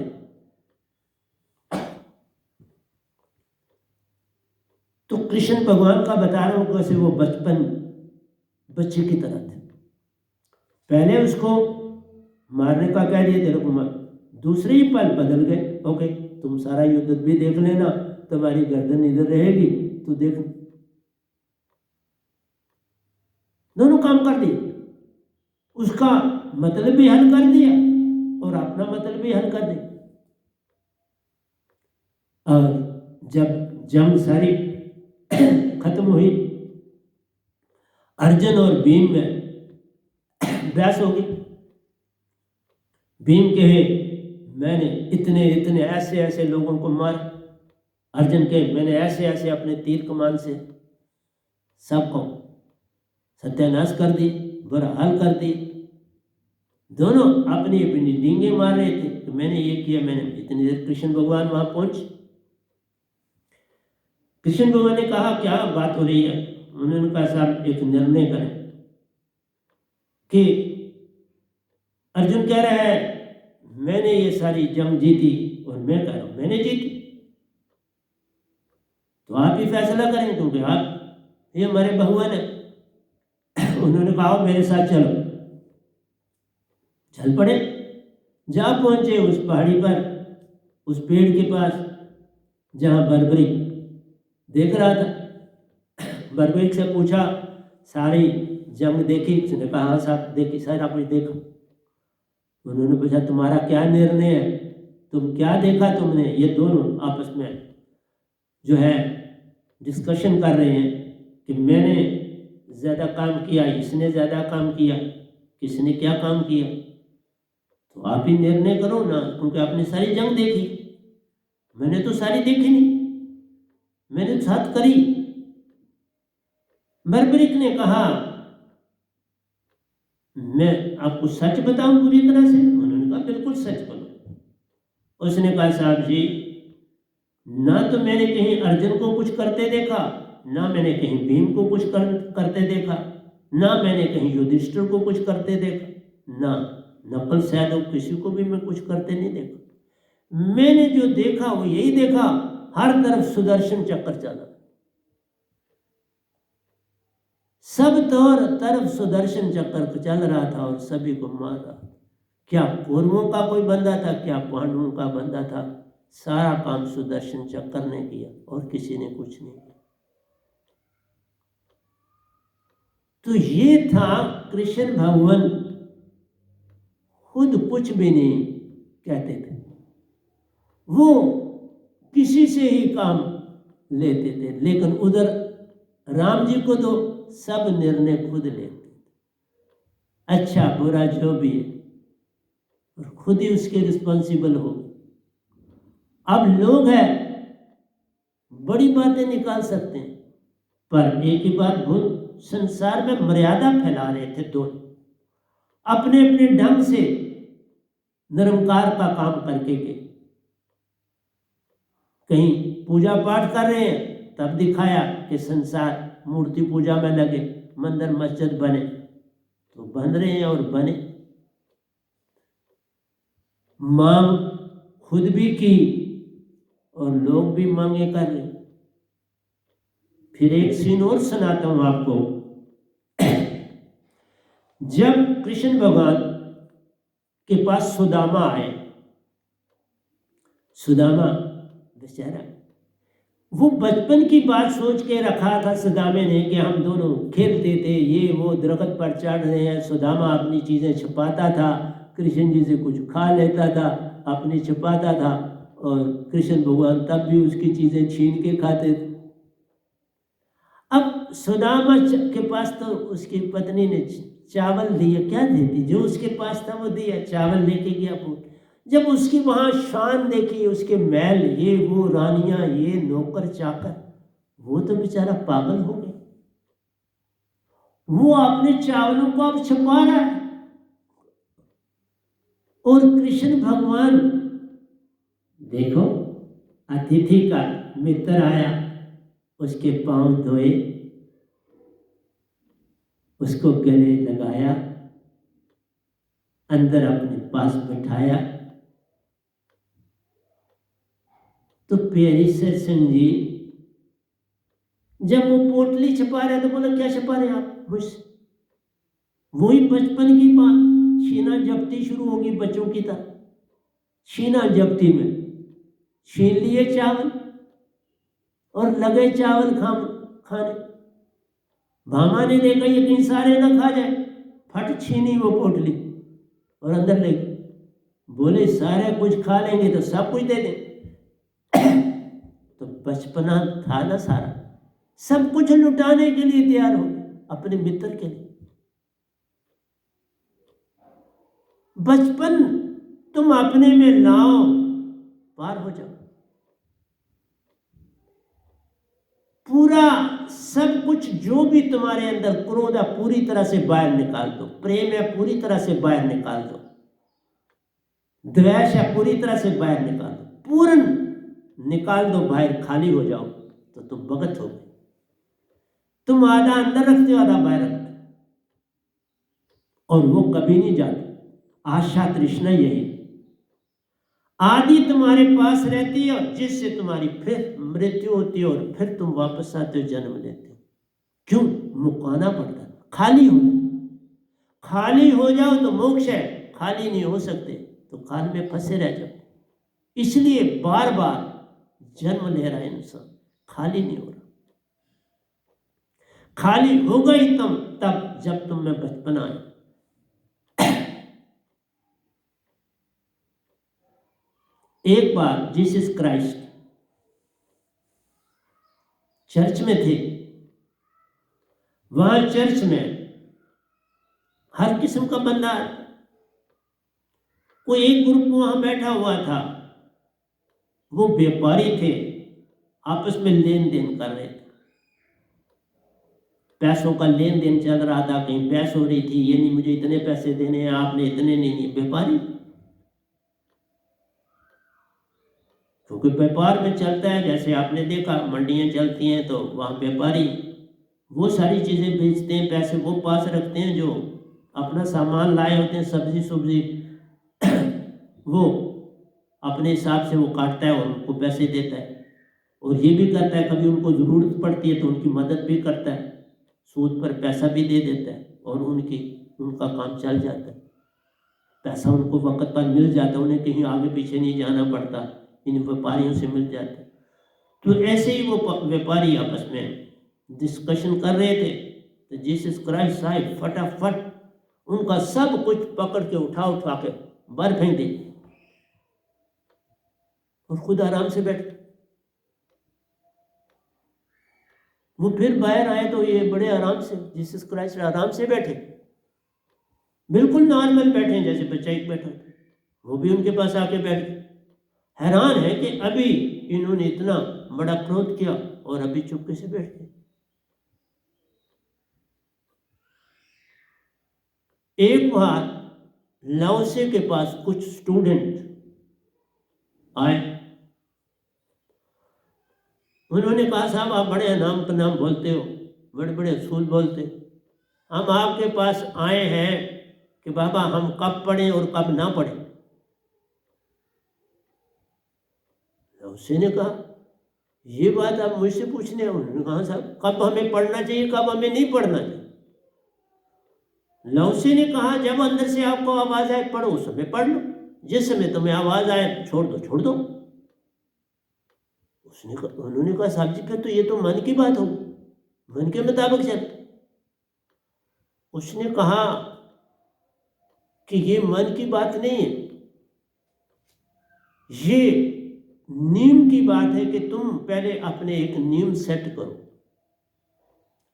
तो कृष्ण भगवान का बता रहा हूं कैसे वो बचपन बच्चे की तरह थे। पहले उसको मारने का कह दिया तेरे को मार, दूसरे ही पल बदल गए। ओके तुम सारा युद्ध भी देख लेना, तुम्हारी गर्दन इधर रहेगी, तू देख। दोनों काम कर दिए, उसका मतलब भी हल कर दिया और अपना मतलब भी हल कर दिया। और जब जंग सारी खत्म हुई, अर्जुन और भीम में बहस हो गई। भीम कहे मैंने इतने इतने ऐसे ऐसे लोगों को मार, अर्जुन कहे मैंने ऐसे ऐसे अपने तीर कमान से सबको सत्यानाश कर दी, बुरा हाल कर दी। दोनों अपनी अपनी डींगे मार रहे थे कि मैंने ये किया, मैंने। इतनी देर कृष्ण भगवान वहां पहुंच। कृष्ण भगवान ने कहा क्या बात हो रही है? उन्होंने कहा साहब एक निर्णय करें कि अर्जुन कह रहा है मैंने ये सारी जंग जीती और मैं कह रहा हूं मैंने जीती, तो आप ही फैसला करें क्योंकि आप ये हमारे भगवान है। उन्होंने कहा मेरे साथ चलो। चल पड़े। जा पहुंचे उस पहाड़ी पर, उस पेड़ के पास जहां बर्बरिक देख रहा था। बर्बरिक से पूछा सारी जंग देखी? उसने कहा हाँ साहब देखी, सारा कुछ देखा। उन्होंने पूछा तुम्हारा क्या निर्णय है, तुम क्या देखा तुमने? ये दोनों आपस में जो है डिस्कशन कर रहे हैं कि मैंने ज़्यादा काम किया, इसने ज़्यादा काम किया, किसने क्या काम किया। तो आप ही निर्णय करो ना, क्योंकि आपने सारी जंग देखी, मैंने तो सारी देखी नहीं, मैंने साथ करी। बर्बरिक ने कहा मैं आपको सच बताऊं पूरी तरह से? उन्होंने कहा बिल्कुल सच बोलो। उसने कहा साहब जी, ना तो मैंने कहीं अर्जुन को कुछ करते देखा, ना मैंने कहीं भीम को कुछ करते देखा, ना मैंने कहीं युधिष्ठिर को कुछ करते देखा, ना नकुल सहदेव किसी को भी मैं कुछ करते नहीं देखा। मैंने जो देखा वो यही देखा, हर तरफ सुदर्शन चक्र चला, सब तरफ सुदर्शन चक्र चल रहा था और सभी को मार रहा था। क्या कौरवों का कोई बंदा था, क्या पांडवों का बंदा था, सारा काम सुदर्शन चक्र ने किया और किसी ने कुछ नहीं किया। तो ये था कृष्ण भगवान, खुद कुछ भी नहीं कहते थे, वो किसी से ही काम लेते थे। लेकिन उधर राम जी को तो सब निर्णय खुद लेते थे, अच्छा बुरा जो भी है, और खुद ही उसके रिस्पॉन्सिबल हो। अब लोग हैं बड़ी बातें निकाल सकते हैं, पर एक ही बात भूल, संसार में मर्यादा फैला रहे थे दोनों, अपने अपने ढंग से निरंकार का काम करके के। कहीं पूजा पाठ कर रहे हैं तब दिखाया कि संसार मूर्ति पूजा में लगे, मंदिर मस्जिद बने, तो बन रहे हैं और बने। मांग खुद भी की और लोग भी मांगे कर रहे। फिर एक सीन और सुनाता हूं आपको। जब कृष्ण भगवान के पास सुदामा आए, सुदामा बेचारा, वो बचपन की बात सोच के रखा था सुदामे ने कि हम दोनों खेलते थे, ये वो दरख्त पर चढ़ रहे हैं। सुदामा अपनी चीजें छुपाता था, कृष्ण जी से कुछ खा लेता था, अपनी छुपाता था, और कृष्ण भगवान तब भी उसकी चीजें छीन के खाते थे। अब सुदामा के पास तो उसकी पत्नी ने चावल दिया, क्या देती, जो उसके पास था वो दिया, चावल लेके गया पूत। जब उसकी वहां शान देखी, उसके महल, ये वो रानियां, ये नौकर चाकर, वो तो बेचारा पागल हो गया। वो अपने चावलों को अब छुपा रहा है, और कृष्ण भगवान देखो, अतिथि का मित्र आया, उसके पांव धोए, उसको गले लगाया, अंदर अपने पास बैठाया। तो प्यारी सत्संग जी, जब वो पोटली छुपा रहे तो बोला क्या छुपा रहे आप मुझसे? वही बचपन की बात, छीना जब्ती शुरू होगी बच्चों की तरह। छीना जब्ती में छीन लिए चावल और लगे चावल खाने। भामा ने देखा ये कहीं सारे ना खा जाए, फट छीनी वो पोटली और अंदर ले गई। बोले सारे कुछ खा लेंगे तो सब कुछ दे दें। तो बचपना था ना सारा, सब कुछ लुटाने के लिए तैयार हो अपने मित्र के लिए। बचपन तुम अपने में लाओ, पार हो जाओ। पूरा सब कुछ जो भी तुम्हारे अंदर क्रोध है पूरी तरह से बाहर निकाल दो, प्रेम है पूरी तरह से बाहर निकाल दो, द्वेष है पूरी तरह से बाहर निकाल दो, पूर्ण निकाल दो बाहर, खाली हो जाओ तो तुम भगत हो गए। तुम आधा अंदर रखते हो, आधा बाहर रखते हो, और वो कभी नहीं जाते। आशा तृष्णा यही आदि तुम्हारे पास रहती है, और जिससे तुम्हारी फिर मृत्यु होती है और फिर तुम वापस आते हो, जन्म लेते हो। क्यों? मुकाना पड़ता है, खाली होना। खाली हो जाओ तो मोक्ष है, खाली नहीं हो सकते तो काल में फंसे रह जाओ। इसलिए बार बार जन्म ले रहा है इंसान, खाली नहीं हो रहा। खाली होगा ही तब जब तुम में बचपन आए। एक बार जीसस क्राइस्ट चर्च में थे। वहां चर्च में हर किस्म का बंदा, कोई एक ग्रुप वहां बैठा हुआ था, वो व्यापारी थे, आपस में लेन देन कर रहे थे। पैसों का लेन देन चल रहा था, कहीं बहस हो रही थी, ये नहीं मुझे इतने पैसे देने हैं, आपने इतने नहीं। व्यापारी, क्योंकि व्यापार में चलता है, जैसे आपने देखा मंडियां चलती हैं तो वहाँ व्यापारी वो सारी चीज़ें बेचते हैं, पैसे वो पास रखते हैं, जो अपना सामान लाए होते हैं, सब्जी सब्जी वो अपने हिसाब से वो काटता है और उनको पैसे देता है। और ये भी करता है, कभी उनको ज़रूरत पड़ती है तो उनकी मदद भी करता है, सूद पर पैसा भी दे देता है और उनका काम चल जाता है, पैसा उनको वक्त पर मिल जाता है, उन्हें कहीं आगे पीछे नहीं जाना पड़ता, इन व्यापारियों से मिल जाता है। तो ऐसे ही वो व्यापारी आपस में डिस्कशन कर रहे थे, तो जीसस क्राइस्ट साहब फटाफट उनका सब कुछ पकड़ के उठा के बाहर फेंक दे और खुद आराम से बैठ। वो फिर बाहर आए तो ये बड़े आराम से, जीसस क्राइस्ट आराम से बैठे, बिल्कुल नॉर्मल बैठे, जैसे बच्चा एक बैठा, वो भी उनके पास आके बैठ गए। हैरान है कि अभी इन्होंने इतना बड़ा क्रोध किया और अभी चुपके से बैठ गए। एक बार लाओसे के पास कुछ स्टूडेंट आए, उन्होंने कहा साहब आप बड़े नाम का नाम बोलते हो, बड़े बड़े असूल बोलते, हम आपके पास आए हैं कि बाबा हम कब पढ़ें और कब ना पढ़ें। लाओसे ने कहा ये बात आप मुझसे पूछने हैं? उन्होंने कहा साहब कब हमें पढ़ना चाहिए, कब हमें नहीं पढ़ना चाहिए। लाओसे ने कहा जब अंदर से आपको आवाज आए पढ़ो, उस समय पढ़ लो, जिस समय तुम्हें आवाज आए छोड़ दो। उन्होंने कहा साहब जी फिर तो ये तो मन की बात हो, मन के मुताबिक चलते। उसने कहा कि ये मन की बात नहीं है, ये नियम की बात है कि तुम पहले अपने एक नियम सेट करो,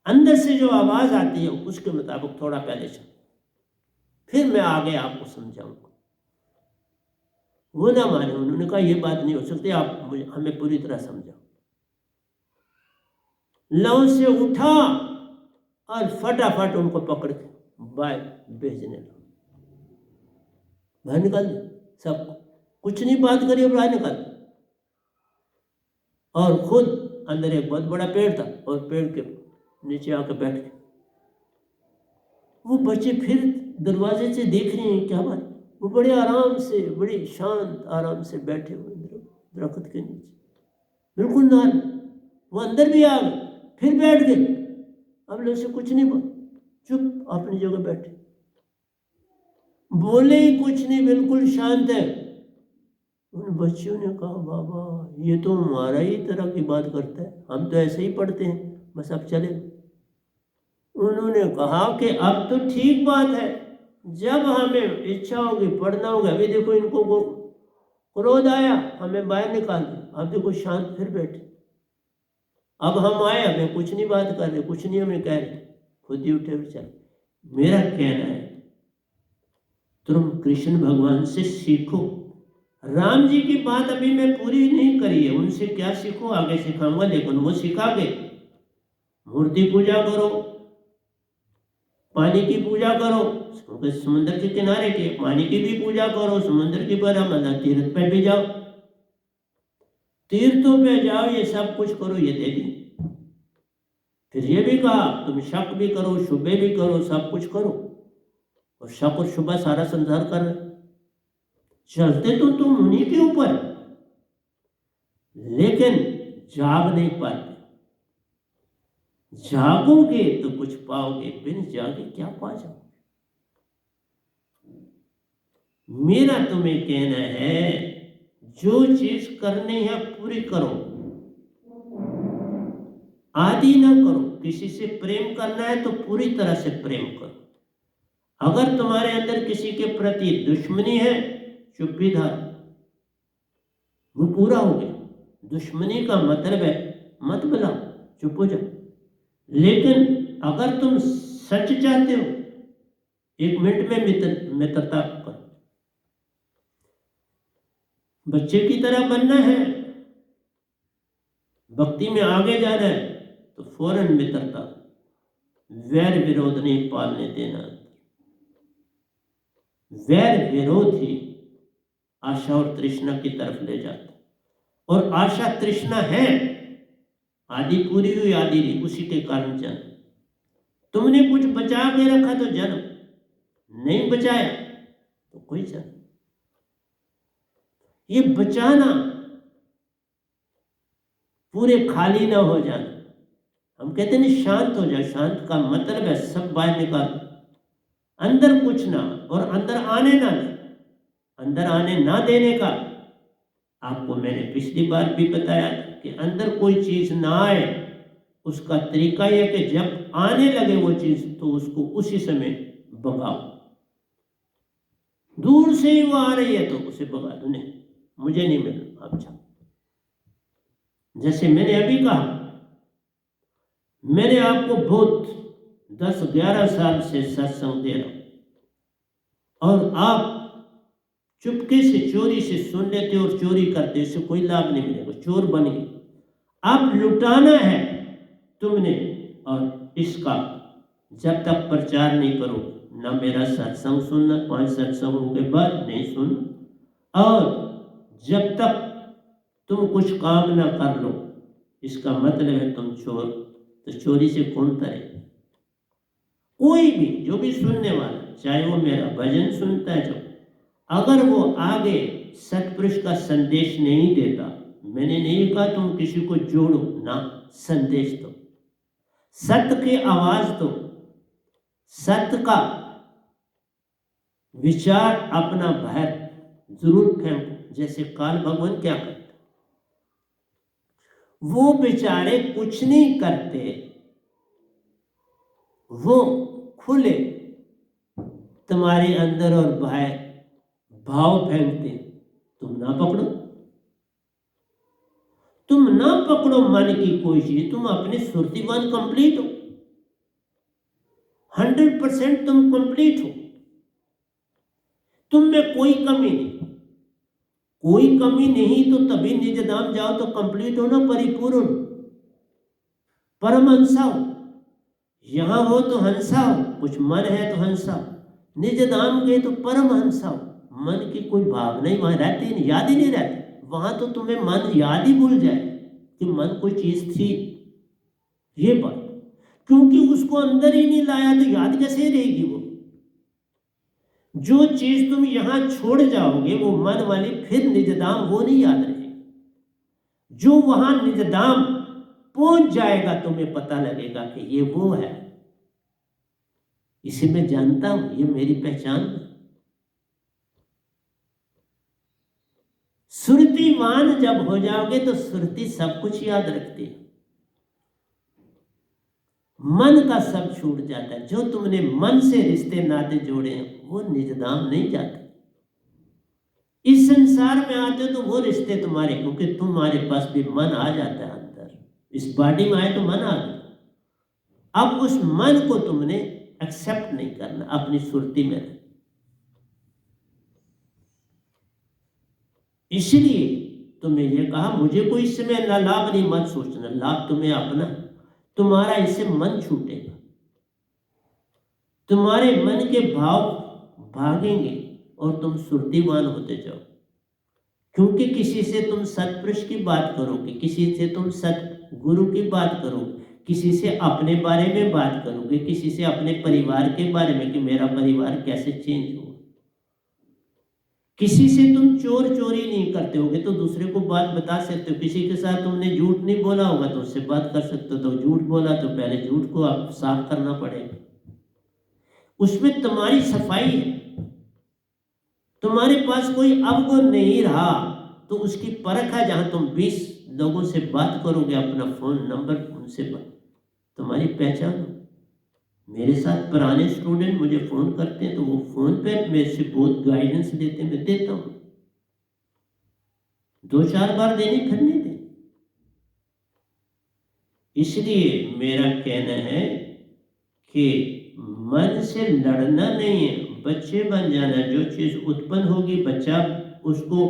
अंदर से जो आवाज आती है उसके मुताबिक थोड़ा पहले चलो, फिर मैं आगे आपको समझाऊंगा। वो ना माने, उन्होंने कहा ये बात नहीं हो सकती, आप हमें पूरी तरह समझाओ। लव से उठा और फटाफट उनको पकड़ के बाहर भेजने लगा, बाहर निकाल दिया, सब कुछ नहीं बात करी, बाहर निकाल दिया। और खुद अंदर एक बहुत बड़ा पेड़ था और पेड़ के नीचे आकर बैठ गए। वो बच्चे फिर दरवाजे से देख रहे हैं क्या बात, वो बड़े आराम से, बड़ी शांत आराम से बैठे हुए दरख्त के नीचे, बिल्कुल नॉर्मल। वो अंदर भी आ गए, फिर बैठ गए, अब लोग से कुछ नहीं बोल, चुप अपनी जगह बैठे, बोले ही कुछ नहीं, बिल्कुल शांत है। उन बच्चों ने कहा बाबा ये तो हमारा ही तरह की बात करता है, हम तो ऐसे ही पढ़ते हैं, बस अब चले। उन्होंने कहा कि अब तो ठीक बात है, जब हमें इच्छा होगी पढ़ना होगा, अभी देखो इनको क्रोध आया, हमें बाहर निकाल दिया, अब देखो शांत फिर बैठे, अब हम आए, हमें कुछ नहीं बात कर रहे, कुछ नहीं हमें कह रहे, खुद ही उठे हुए चल। मेरा कहना है तुम कृष्ण भगवान से सीखो। राम जी की बात अभी मैं पूरी नहीं करी है, उनसे क्या सीखो आगे सिखाऊंगा, लेकिन वो सिखा गए मूर्ति पूजा करो, पानी की पूजा करो, क्योंकि समुद्र के किनारे के पानी की भी पूजा करो, समुद्र की पर मतलब तीर्थ पे भी जाओ, तीर्थों पे जाओ, ये सब कुछ करो, ये दे दी। फिर ये भी कहा तुम शक भी करो, शुभे भी करो, सब कुछ करो, और शक और शुभ सारा संसार कर रहे, चलते तो तुम उन्हीं के ऊपर, लेकिन जाग नहीं पाते। जागोगे तो कुछ पाओगे, बिन जागे क्या पा जाओगे। मेरा तुम्हें कहना है जो चीज करनी है पूरी करो, आदि ना करो। किसी से प्रेम करना है तो पूरी तरह से प्रेम करो। अगर तुम्हारे अंदर किसी के प्रति दुश्मनी है, चुप्पी धार, वो पूरा हो गया। दुश्मनी का मतलब है मत बुलाओ, चुप हो जाओ। लेकिन अगर तुम सच चाहते हो, 1 मिनट में मित्रता करो। बच्चे की तरह बनना है, भक्ति में आगे जाना है तो फौरन मित्रता। वैर विरोध नहीं पालने देना। वैर विरोध ही आशा और तृष्णा की तरफ ले जाता, और आशा तृष्णा है आदि पूरी हुई आदि नहीं, उसी के कारण जन्म। तुमने कुछ बचा के रखा तो जन्म, नहीं बचाया तो कोई जन्म। ये बचाना, पूरे खाली ना हो जाना। हम कहते नहीं शांत हो जाए, शांत का मतलब है सब बाहर निकाल, अंदर कुछ ना, और अंदर आने ना दे। अंदर आने ना देने का आपको मैंने पिछली बार भी बताया कि अंदर कोई चीज ना आए, उसका तरीका यह कि जब आने लगे वो चीज तो उसको उसी समय भगाओ। दूर से ही वो आ रही है तो उसे भगा दो, नहीं मुझे नहीं मिलना, आप जाओ। जैसे मैंने अभी कहा, मैंने आपको बहुत 10-11 साल से सत्संग दे रहा हूं, और आप चुपके से चोरी से सुन लेते और चोरी करते, इससे कोई लाभ नहीं मिलेगा, चोर बन गए। आप लुटाना है तुमने, और इसका जब तक प्रचार नहीं करो, ना मेरा सत्संग सुनना, 5 सत्संगों के बाद नहीं सुन, और जब तक तुम कुछ काम ना कर लो, इसका मतलब है तुम चोर। तो चोरी से कौन तरे? कोई भी जो भी सुनने वाला, चाहे वो मेरा भजन सुनता है, जो अगर वो आगे सतपुरुष का संदेश नहीं देता, मैंने नहीं कहा तुम किसी को जोड़ो ना, संदेश दो, सत्य की आवाज दो, सत्य का विचार अपना बाहर जरूर फेंको। जैसे काल भगवान क्या करते, वो बेचारे कुछ नहीं करते, वो खुले तुम्हारे अंदर और बाहर भाव फेंकते, तुम ना पकड़ो। तुम ना पकड़ो मन की कोई चीज, तुम अपने सुरतिवान कंप्लीट हो, 100% तुम कंप्लीट हो, तुम में कोई कमी नहीं। कोई कमी नहीं तो तभी निज धाम जाओ तो कंप्लीट हो ना, परिपूर्ण, परमहंसा हो। यहां हो तो हंसा हो, कुछ मन है तो हंसा हो, निज धाम गए तो परमहंसा हो। मन की कोई भावना ही वहां रहती नहीं, याद ही नहीं रहती, वहां तो तुम्हें मन याद ही भूल जाए कि मन कोई चीज थी। ये बात, क्योंकि उसको अंदर ही नहीं लाया तो याद कैसे रहेगी? वो जो चीज तुम यहां छोड़ जाओगे वो मन वाली, फिर निजधाम वो नहीं याद रहेगी। जो वहां निजधाम पहुंच जाएगा तुम्हें पता लगेगा कि ये वो है, इसे मैं जानता हूं, ये मेरी पहचान है। सुरतिवान जब हो जाओगे तो सुरति सब कुछ याद रखती है, मन का सब छूट जाता है। जो तुमने मन से रिश्ते नाते जोड़े हैं वो निजधाम नहीं जाते। इस संसार में आते तो वो रिश्ते तुम्हारे, क्योंकि तुम्हारे पास भी मन आ जाता है अंदर, इस बॉडी में आए तो मन आ गया। अब उस मन को तुमने एक्सेप्ट नहीं करना, अपनी सुरति में। इसलिए तुम्हें यह कहा, मुझे कोई इस समय ना लाभ नहीं, मत सोचना, लाभ तुम्हें अपना, तुम्हारा इससे मन छूटेगा, तुम्हारे मन के भाव भागेंगे और तुम सुरतिवान होते जाओ। क्योंकि किसी से तुम सतपुरुष की बात करोगे, किसी से तुम सतगुरु की बात करोगे, किसी से अपने बारे में बात करोगे, किसी से अपने परिवार के बारे में कि मेरा परिवार कैसे चेंज हो। किसी से तुम चोर चोरी नहीं करते होगे तो दूसरे को बात बता सकते हो। किसी के साथ तुमने झूठ नहीं बोला होगा तो उससे बात कर सकते हो। तो झूठ बोला तो पहले झूठ को आप साफ करना पड़ेगा, उसमें तुम्हारी सफाई है। तुम्हारे पास कोई अवगुण नहीं रहा तो उसकी परख है। जहां तुम 20 लोगों से बात करोगे, अपना फोन नंबर उनसे बात, तुम्हारी पहचान। मेरे साथ पुराने स्टूडेंट मुझे फोन करते हैं तो वो फोन पे मेरे से बहुत गाइडेंस लेते हैं, मैं देता हूं, 2-4 बार देने फिर नहीं दे। इसलिए मेरा कहना है कि मन से लड़ना नहीं है, बच्चे बन जाना। जो चीज उत्पन्न होगी, बच्चा उसको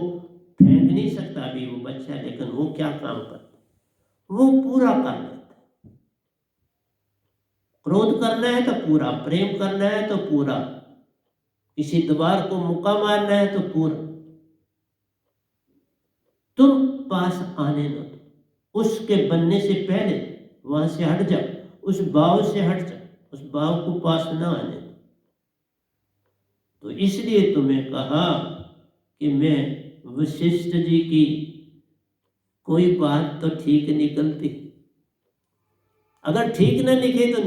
फेंक नहीं सकता अभी वो बच्चा, लेकिन वो क्या काम करता, वो पूरा कर लेता। क्रोध करना है तो पूरा, प्रेम करना है तो पूरा, किसी दीवार को मुक्का मारना है तो पूरा। तुम पास आने न दो, उसके बनने से पहले वहां से हट जाओ, उस भाव से हट जाओ, उस भाव को पास न आने दो। तो इसलिए तुम्हें कहा कि मैं वशिष्ठ जी की कोई बात तो ठीक निकलती, अगर ठीक न लिखे तो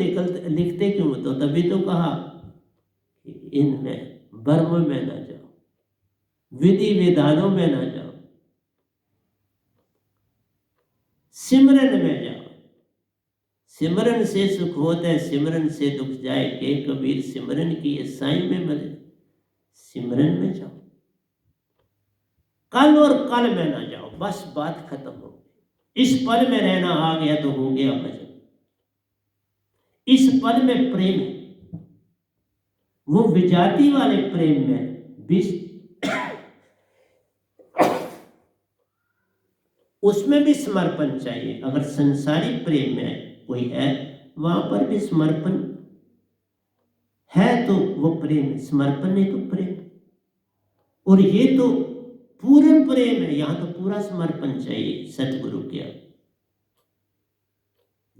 लिखते क्यों? तो तभी तो कहा कि इनमें भ्रम में न जाओ, विधि विधानों में न जाओ, सिमरन में जाओ। सिमरन से सुख होता है, सिमरन से दुख जाए के कबीर सिमरन की साईं में मिले। सिमरन में जाओ, कल और कल में ना जाओ, बस बात खत्म हो गई। इस पल में रहना आ गया तो हो गया भजन। इस पल में प्रेम है, वो विजाति वाले प्रेम में भी उसमें भी समर्पण चाहिए। अगर संसारी प्रेम में कोई है वहां पर भी समर्पण है तो वो प्रेम, समर्पण नहीं तो प्रेम। और ये तो पूर्ण प्रेम है, यहां तो पूरा समर्पण चाहिए सतगुरु के।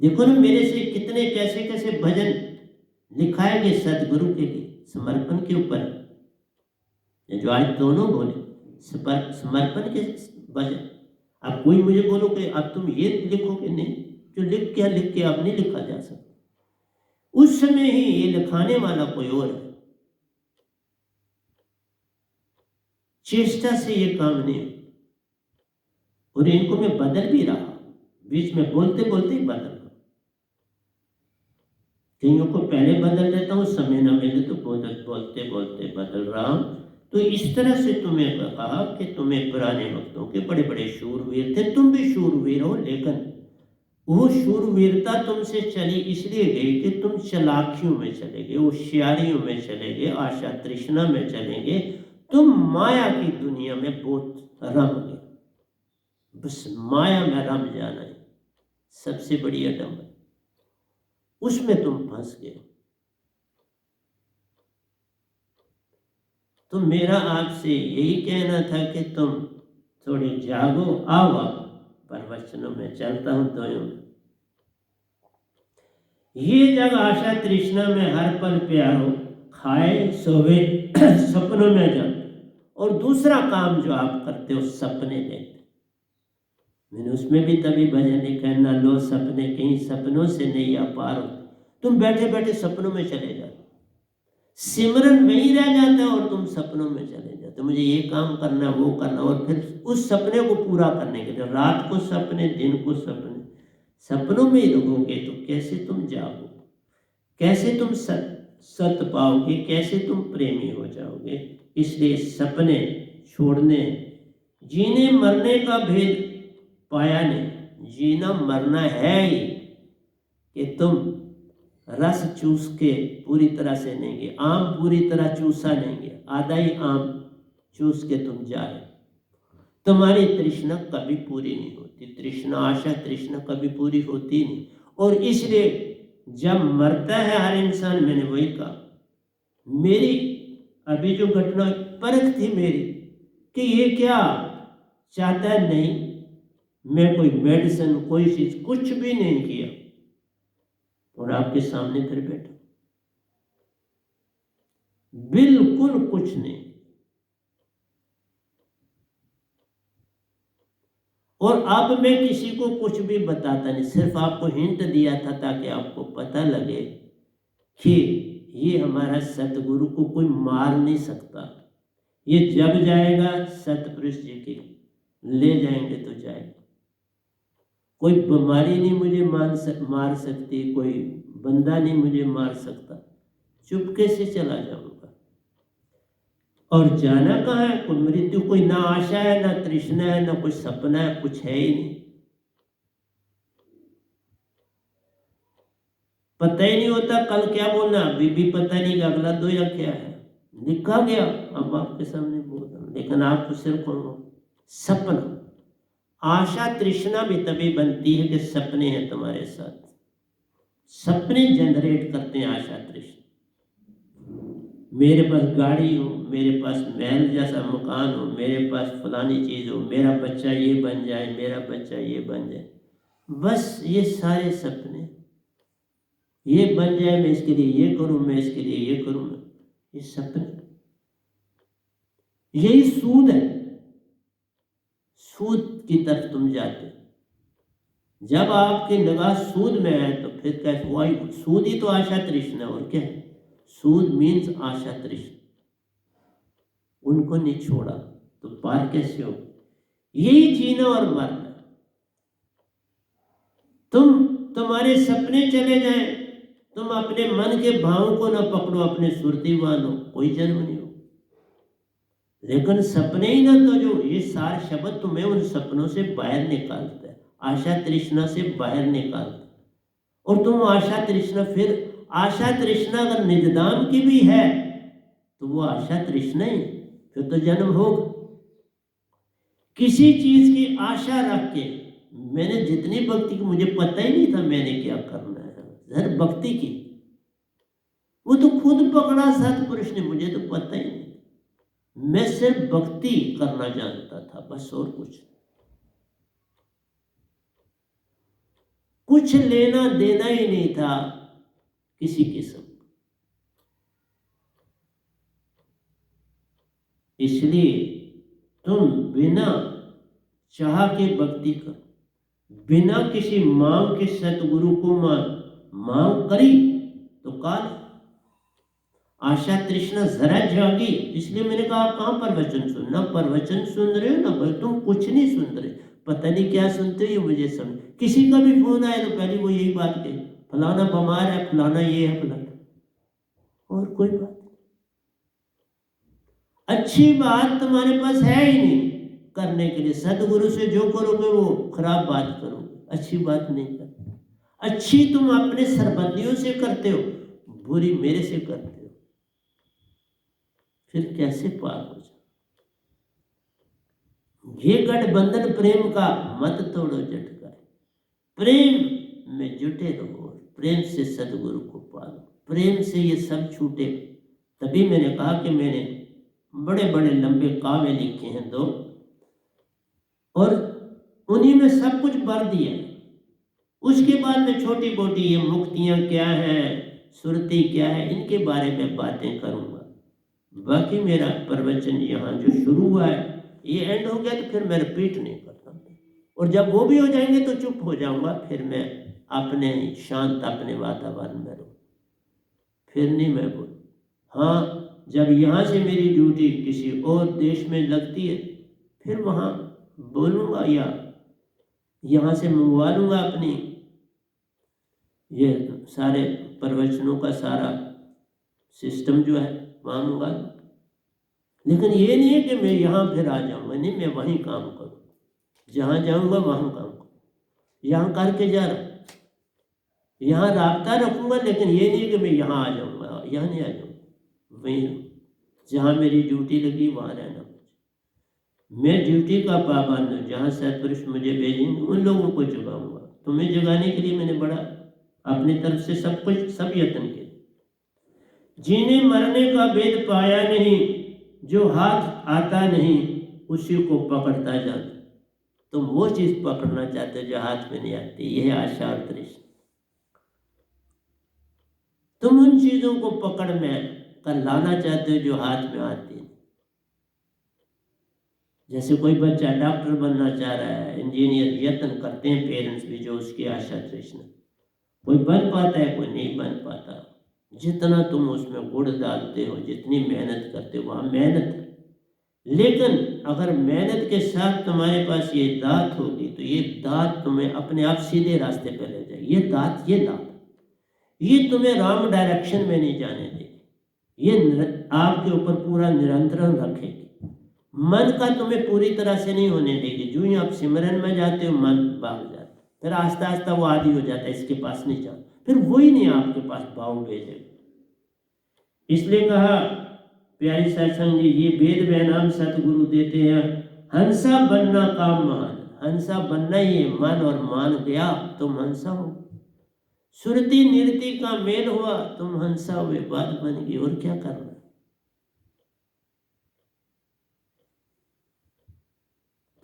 देखो ना मेरे से कितने कैसे कैसे भजन लिखाए गए सतगुरु के लिए समर्पण के ऊपर, जो आज दोनों बोले समर्पण के भजन। अब कोई मुझे बोलो कि अब तुम ये लिखोगे, नहीं, जो लिख के अब नहीं लिखा जा सकता। उस समय ही ये लिखाने वाला कोई और है, चेष्टा से ये काम नहीं। और इनको मैं बदल भी रहा, बीच में बोलते बोलते ही बदल रहा, कईयों को पहले बदल देता हूँ, समय न मिले तो बोलते बोलते बदल रहा हूं। तो इस तरह से तुम्हें कहा कि तुम्हें पुराने वक्तों के बड़े बड़े शूरवीर थे, तुम भी शूरवीर हो, लेकिन वो शूरवीरता तुमसे चली इसलिए गई कि तुम चालाकियों में चले गए, होशियारियों में चले गए, आशा तृष्णा में चले गए, तुम माया की दुनिया में बहुत रम गए। बस माया में रम जाना है सबसे बड़ी अडंबर, उसमें तुम फंस गए। तो मेरा आपसे यही कहना था कि तुम थोड़ी जागो, आओ प्रवचनों में चलता हूं तो ये जग आशा तृष्णा में हर पल प्यारो, खाए सोवे सपनों में जाओ। और दूसरा काम जो आप करते हो सपने देखते, मैंने उसमें भी तभी भजन लिखा है, न लो सपने कहीं सपनों से नहीं आ पार हो। तुम बैठे बैठे सपनों में चले जाते, सिमरन में ही रह जाता है और तुम सपनों में चले जाते, मुझे ये काम करना वो करना। और फिर उस सपने को पूरा करने के लिए रात को सपने, दिन को सपने, सपनों में ही रहोगे तो कैसे तुम जाओगे, कैसे तुम सत पाओगे, कैसे तुम प्रेमी हो जाओगे। इसलिए सपने छोड़ने, जीने मरने का भेद पाया नहीं। जीना मरना है ही कि तुम रस चूस के पूरी तरह से नहीं गए, आम पूरी तरह चूसा नहीं गया, आधा ही आम चूस के तुम जाए। तुम्हारी तृष्णा कभी पूरी नहीं होती, तृष्णा आशा तृष्णा कभी पूरी होती नहीं। और इसलिए जब मरता है हर इंसान, मैंने वही कहा, मेरी अभी जो घटना परख थी मेरी कि ये क्या चाहता है, नहीं मैं कोई मेडिसिन कोई चीज कुछ भी नहीं किया और आपके सामने फिर बैठा, बिल्कुल कुछ नहीं। और अब मैं किसी को कुछ भी बताता नहीं, सिर्फ आपको हिंट दिया था ताकि आपको पता लगे कि ये हमारा सतगुरु को कोई मार नहीं सकता। ये जब जाएगा सतपुरुष जी के ले जाएंगे तो जाएगा, कोई बीमारी नहीं मुझे मार सकती, कोई बंदा नहीं मुझे मार सकता, चुपके से चला जाऊंगा। और जाना कहाँ है, कोई मृत्यु, कोई ना आशा है ना तृष्णा है ना कुछ सपना है, कुछ है ही नहीं। पता ही नहीं होता कल क्या बोलना, अभी भी पता नहीं कि अगला दो या क्या है, लिखा गया अब आपके सामने बोल रहा हूं। लेकिन आपको सिर्फ सपना, आशा तृष्णा भी तभी बनती है कि सपने हैं तुम्हारे साथ। सपने जनरेट करते हैं आशा तृष्णा। मेरे पास गाड़ी हो, मेरे पास महल जैसा मकान हो, मेरे पास फलानी चीज़ हो, मेरा बच्चा ये बन जाए, मेरा बच्चा ये बन जाए, बस ये सारे सपने, ये बन जाए, मैं इसके लिए ये करूं, मैं इसके लिए ये करूं, ये सपने, यही सूद है। सूद की तरफ तुम जाते, जब आपकी निगाह सूद में है तो फिर कैसे हुआ? सूद ही तो आशा तृष्णा, और क्या है? सूद मीन्स आशा तृष्णा। उनको नहीं छोड़ा तो पार कैसे हो? यही जीना और मरना। तुम्हारे सपने चले जाएं, तुम अपने मन के भावों को ना पकड़ो, अपने सुरती मानो, कोई जन्म नहीं हो। लेकिन सपने ही ना तो जो ये सार शब्द तुम्हें उन सपनों से बाहर निकालता है, आशा तृष्णा से बाहर निकालता है। और तुम आशा तृष्णा, फिर आशा तृष्णा अगर निजदाम की भी है तो वो आशा तृष्णा ही, फिर तो जन्म होगा। किसी चीज की आशा रख के, मैंने जितनी भक्ति की, मुझे पता ही नहीं था मैंने क्या करना है, हर भक्ति की वो तो खुद पकड़ा सतपुरुष ने, मुझे तो पता ही नहीं। मैं सिर्फ भक्ति करना जानता था, बस, और कुछ लेना देना ही नहीं था किसी किस्म। इसलिए तुम बिना चाह के भक्ति करो, बिना किसी मांग के सतगुरु को मांग करी तो काल आशा तृष्णा जरा जागी। इसलिए मैंने कहा आप कहाँ प्रवचन सुनना, प्रवचन सुन रहे हो ना भाई, तुम कुछ नहीं सुन रहे, पता नहीं क्या सुनते हो मुझे समझ। किसी का भी फोन आए तो पहले वो यही बात कही, फलाना बीमार है, फलाना ये है, फलाना, और कोई बात। अच्छी बात तुम्हारे पास है ही नहीं करने के लिए। सदगुरु से जो करोगे वो खराब बात करोगे, अच्छी बात नहीं करते। अच्छी तुम अपने सरबंदियों से करते हो, बुरी मेरे से करते हो, फिर कैसे पार हो जाए? ये गठबंधन प्रेम का मत तोड़ो झटका, प्रेम में जुटे रहो, प्रेम से सदगुरु को पालो, प्रेम से ये सब छूटे। तभी मैंने कहा कि मैंने बड़े बड़े लंबे काव्य लिखे हैं दो, और उन्हीं में सब कुछ भर दिया। उसके बाद में छोटी मोटी ये मुक्तियां क्या है, सुरती क्या है, इनके बारे में बातें करूंगा। बाकी मेरा प्रवचन यहाँ जो शुरू हुआ है ये एंड हो गया तो फिर मैं रिपीट नहीं करता, और जब वो भी हो जाएंगे तो चुप हो जाऊंगा, फिर मैं अपने शांत अपने वातावरण में रहूँ, फिर नहीं मैं बोल। हाँ, जब यहाँ से मेरी ड्यूटी किसी और देश में लगती है फिर वहाँ बोलूँगा, या यहाँ से मंगवा लूँगा अपनी ये सारे प्रवचनों का सारा सिस्टम जो है वहाँ मंगा लूँ। लेकिन ये नहीं है कि मैं यहाँ फिर आ जाऊँगा, नहीं, मैं वहीं काम करूँ, जहाँ जाऊँगा वहाँ काम करूँ, यहाँ करके जा रहा हूँ, यहाँ राब्ता रखूँगा, लेकिन ये नहीं कि मैं यहाँ आ जाऊँगा, यहाँ नहीं आ जाऊँगा, वहीं जहाँ मेरी ड्यूटी लगी वहाँ रहना। मैं ड्यूटी का पाबंद हूँ, जहाँ सतपुरुष मुझे भेजेंगे उन लोगों को जगाऊंगा। तुम्हें जगाने के लिए मैंने बड़ा अपनी तरफ से सब कुछ सब यत्न किए। जीने मरने का भेद पाया नहीं, जो हाथ आता नहीं उसी को पकड़ता जाता। तुम वो चीज पकड़ना चाहते हो जो हाथ में नहीं आती, यह है आशा और तृष्णा। तुम उन चीजों को पकड़ में कर लाना चाहते हो जो हाथ में आती है। जैसे कोई बच्चा डॉक्टर बनना चाह रहा है, इंजीनियर, यत्न करते हैं पेरेंट्स भी, जो उसकी आशा तृष्णा, कोई बन पाता है, कोई नहीं बन पाता। जितना तुम उसमें गुड़ डालते हो, जितनी मेहनत करते हो, वहाँ मेहनत है। लेकिन अगर मेहनत के साथ तुम्हारे पास ये दात होगी तो ये दात तुम्हें अपने आप सीधे रास्ते पर ले जाएगी। ये दात, ये दात, ये तुम्हें रॉन्ग डायरेक्शन में नहीं जाने देगी, ये आपके ऊपर पूरा नियंत्रण रखेगी। मन का तुम्हें पूरी तरह से नहीं होने देगी। जो ही आप सिमरन में जाते हो मन भाग जाता है, फिर आस्ता आस्ता वो आदी हो जाता है, इसके पास नहीं जाता, फिर वही नहीं आपके पास भाव भेजेगा। इसलिए कहा प्यारी सत्संग जी, ये वेद वैनाम सतगुरु देते हैं, हंसा बनना काम महान। हंसा बनना ही है, मन और मान गया तुम हंसा हो। सुरति निरति का मेल हुआ, तुम हंसा हुए बात बन गई, और क्या करना।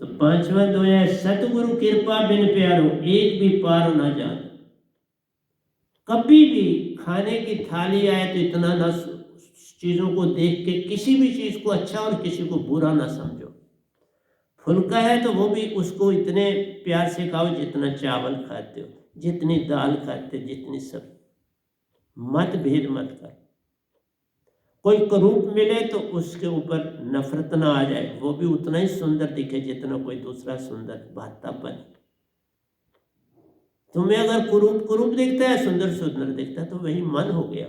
तो पांचवा दोया है, सतगुरु कृपा बिन प्यारो एक भी पार ना जान। कभी भी खाने की थाली आए तो इतना ना चीजों को देख के किसी भी चीज को अच्छा और किसी को बुरा ना समझो। फुल्का है तो वो भी उसको इतने प्यार से खाओ जितना चावल खाते हो, जितनी दाल खाते हो, जितनी सब्जी। मत भेद मत कर। कोई करूप मिले तो उसके ऊपर नफरत ना आ जाए, वो भी उतना ही सुंदर दिखे जितना कोई दूसरा सुंदर भाता बने। तुम्हें अगर कुरूप कुरूप दिखता है, सुंदर सुंदर दिखता है, तो वही मन हो गया।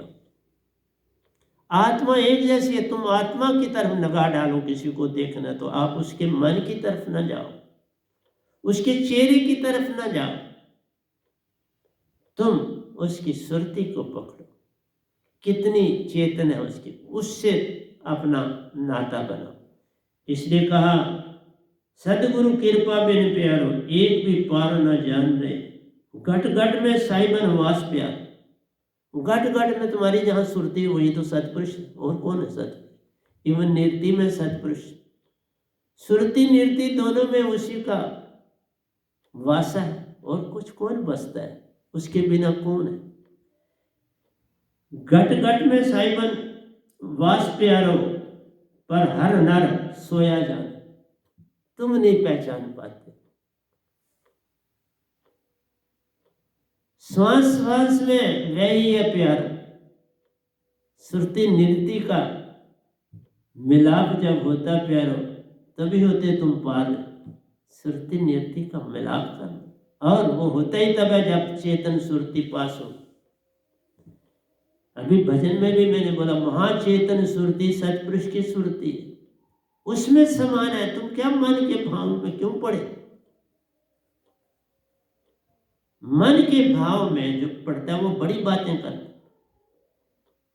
आत्मा एक जैसी है, तुम आत्मा की तरफ निगाह डालो किसी को देखना, तो आप उसके मन की तरफ न जाओ, उसके चेहरे की तरफ न जाओ, तुम उसकी सुरती को पकड़ो, कितनी चेतन है उसकी, उससे अपना नाता बनाओ। इसलिए कहा, सतगुरु कृपा बिन प्यारो एक भी पार न जान रहे। घट घट में साइबन वास प्यार। घट घट में तुम्हारी जहां सुरती वही तो सतपुरुष, और कौन है सतपुरुष। इवन निर्ति में सतपुरुष, सुरती निर्ति दोनों में उसी का वासा है, और कुछ कौन बसता है, उसके बिना कौन है। घट घट में साइबन वास प्यारो पर हर नर सोया जाने। तुम नहीं पहचान पाते। श्वास श्वास में वही है प्यार। सुरती निर्ति का मिलाप जब होता प्यारो, तभी होते तुम पार। सुरती निर्ति का मिलाप करना, और वो होता ही तब है जब चेतन सुरती पास हो। अभी भजन में भी मैंने बोला, महाचेतन सुरती सतपुरुष की सुरती, उसमें समान है। तुम क्या मन के भाव में क्यों पड़े। मन के भाव में जो पड़ता है वो बड़ी बातें करता है,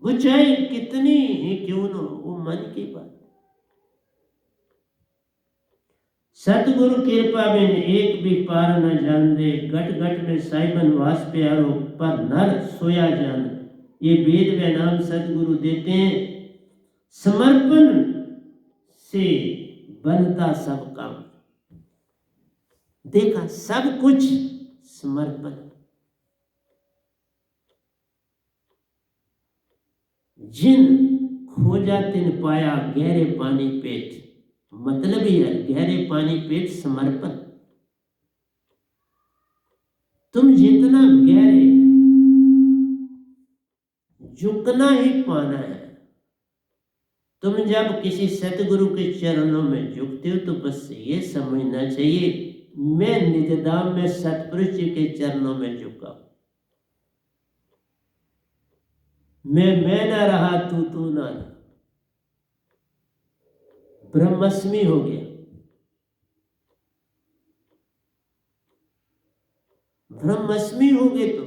वो चाहे कितनी ही क्यों न हो, वो मन की बात। सतगुरु कृपा बिन एक भी पार न जान दे। घट घट में साइबन वास प्यारो पर नर सोया जान। ये वेद व नाम सतगुरु देते हैं। समर्पण से बनता सब काम। देखा, सब कुछ समर्पण। जिन खोजा तिन पाया गहरे पानी पेट। मतलब ही है गहरे पानी पेट समर्पण। तुम जितना गहरे झुकना ही पाना है। तुम जब किसी सतगुरु के चरणों में झुकते हो तो बस ये समझना चाहिए, मैं निजधाम में सतपुरुष जी के चरणों में झुका। मैं ना रहा, तू ना रहा, ब्रह्मस्मी हो गया। ब्रह्मस्मी हो गए तो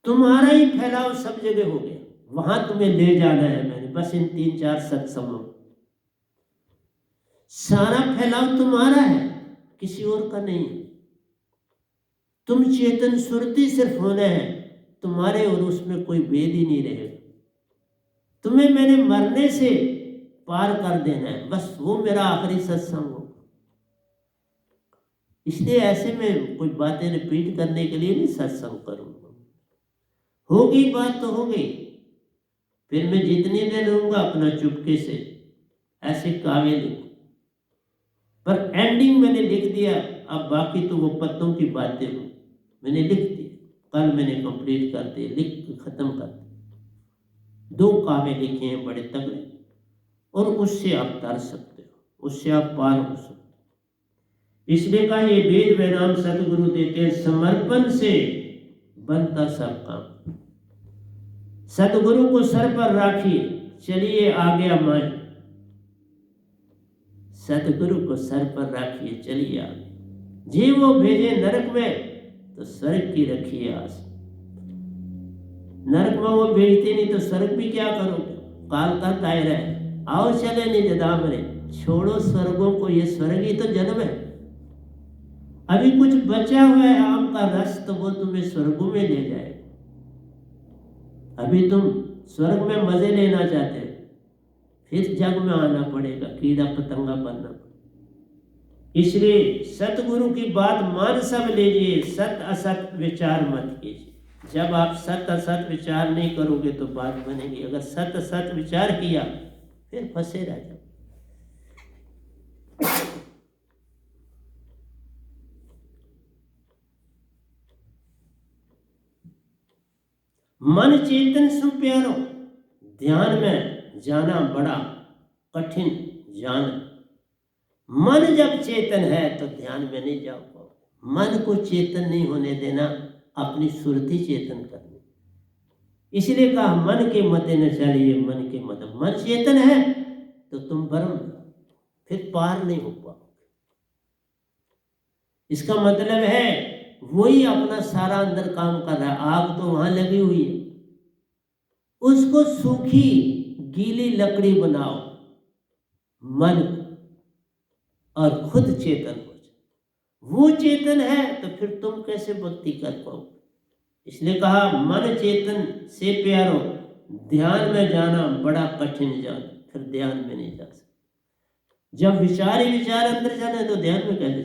तुम्हारा ही फैलाव सब जगह हो गया। वहां तुम्हें ले जाना है मैंने, बस इन 3-4 सत्संगों। सारा फैलाव तुम्हारा है, किसी और का नहीं। तुम चेतन सुरती सिर्फ होना है तुम्हारे, और उसमें कोई भेद ही नहीं रहेगा। तुम्हें मैंने मरने से पार कर देना है, बस वो मेरा आखिरी सत्संग हो। इसलिए ऐसे में कोई बातें रिपीट करने के लिए नहीं सत्संग करूंगा। होगी बात तो हो गई, फिर मैं जितनी देर रहूंगा अपना चुपके से ऐसे काव्य लिखूं, पर एंडिंग मैंने लिख दिया। अब बाकी तो वो पत्तों की बातें हो, मैंने लिख दी। कल मैंने कंप्लीट कर दिए, लिख खत्म कर दिए। 2 काव्य लिखे हैं बड़े तगड़े, और उससे आप तर सकते हो, उससे आप पार हो सकते हो। इसलिए कहा, ये वेद व नाम सतगुरु देते हैं। समर्पण से बनता सब काम। सतगुरु को सर पर राखिए, चलिए आ गया मान। सतगुरु को सर पर राखिए, चलिए आ गया। जी वो भेजे नरक में तो स्वर्ग की रखिए आस। नरक में वो भेजते नहीं तो स्वर्ग भी क्या करोगे। काल का दायरा है, आओ चले निजधाम रे, छोड़ो स्वर्गों को, ये स्वर्ग ही तो जन्म है। अभी कुछ बचा हुआ है, आप का रस तो वो तुम्हें स्वर्ग में ले जाएगा। अभी तुम स्वर्ग में मजे लेना चाहते हो, फिर जग में आना पड़ेगा, कीड़ा पतंगा बनना पड़ेगा। इसलिए सतगुरु की बात मान सब लीजिए, सत असत विचार मत कीजिए। जब आप सत असत विचार नहीं करोगे तो बात बनेगी। अगर सत असत विचार किया फिर फंसे रह जाओ। मन चेतन सु प्यारो, ध्यान में जाना बड़ा कठिन जान। मन जब चेतन है तो ध्यान में नहीं जाओ पाओगे। मन को चेतन नहीं होने देना, अपनी सुरति चेतन करनी। इसलिए कहा मन के मते न चलिए मन के मत। मन चेतन है तो तुम ब्रह्म, फिर पार नहीं हो पाओगे। इसका मतलब है वही अपना सारा अंदर काम कर रहा है। आग तो वहां लगी हुई है, उसको सूखी गीली लकड़ी बनाओ मन, और खुद चेतन हो जाए। वो चेतन है तो फिर तुम कैसे भक्ति कर पाओगे। इसलिए कहा मन चेतन से प्यारो, ध्यान में जाना बड़ा कठिन जान। फिर ध्यान में नहीं जा सकते। जब विचार ही विचार अंदर जाना है तो ध्यान में कैसे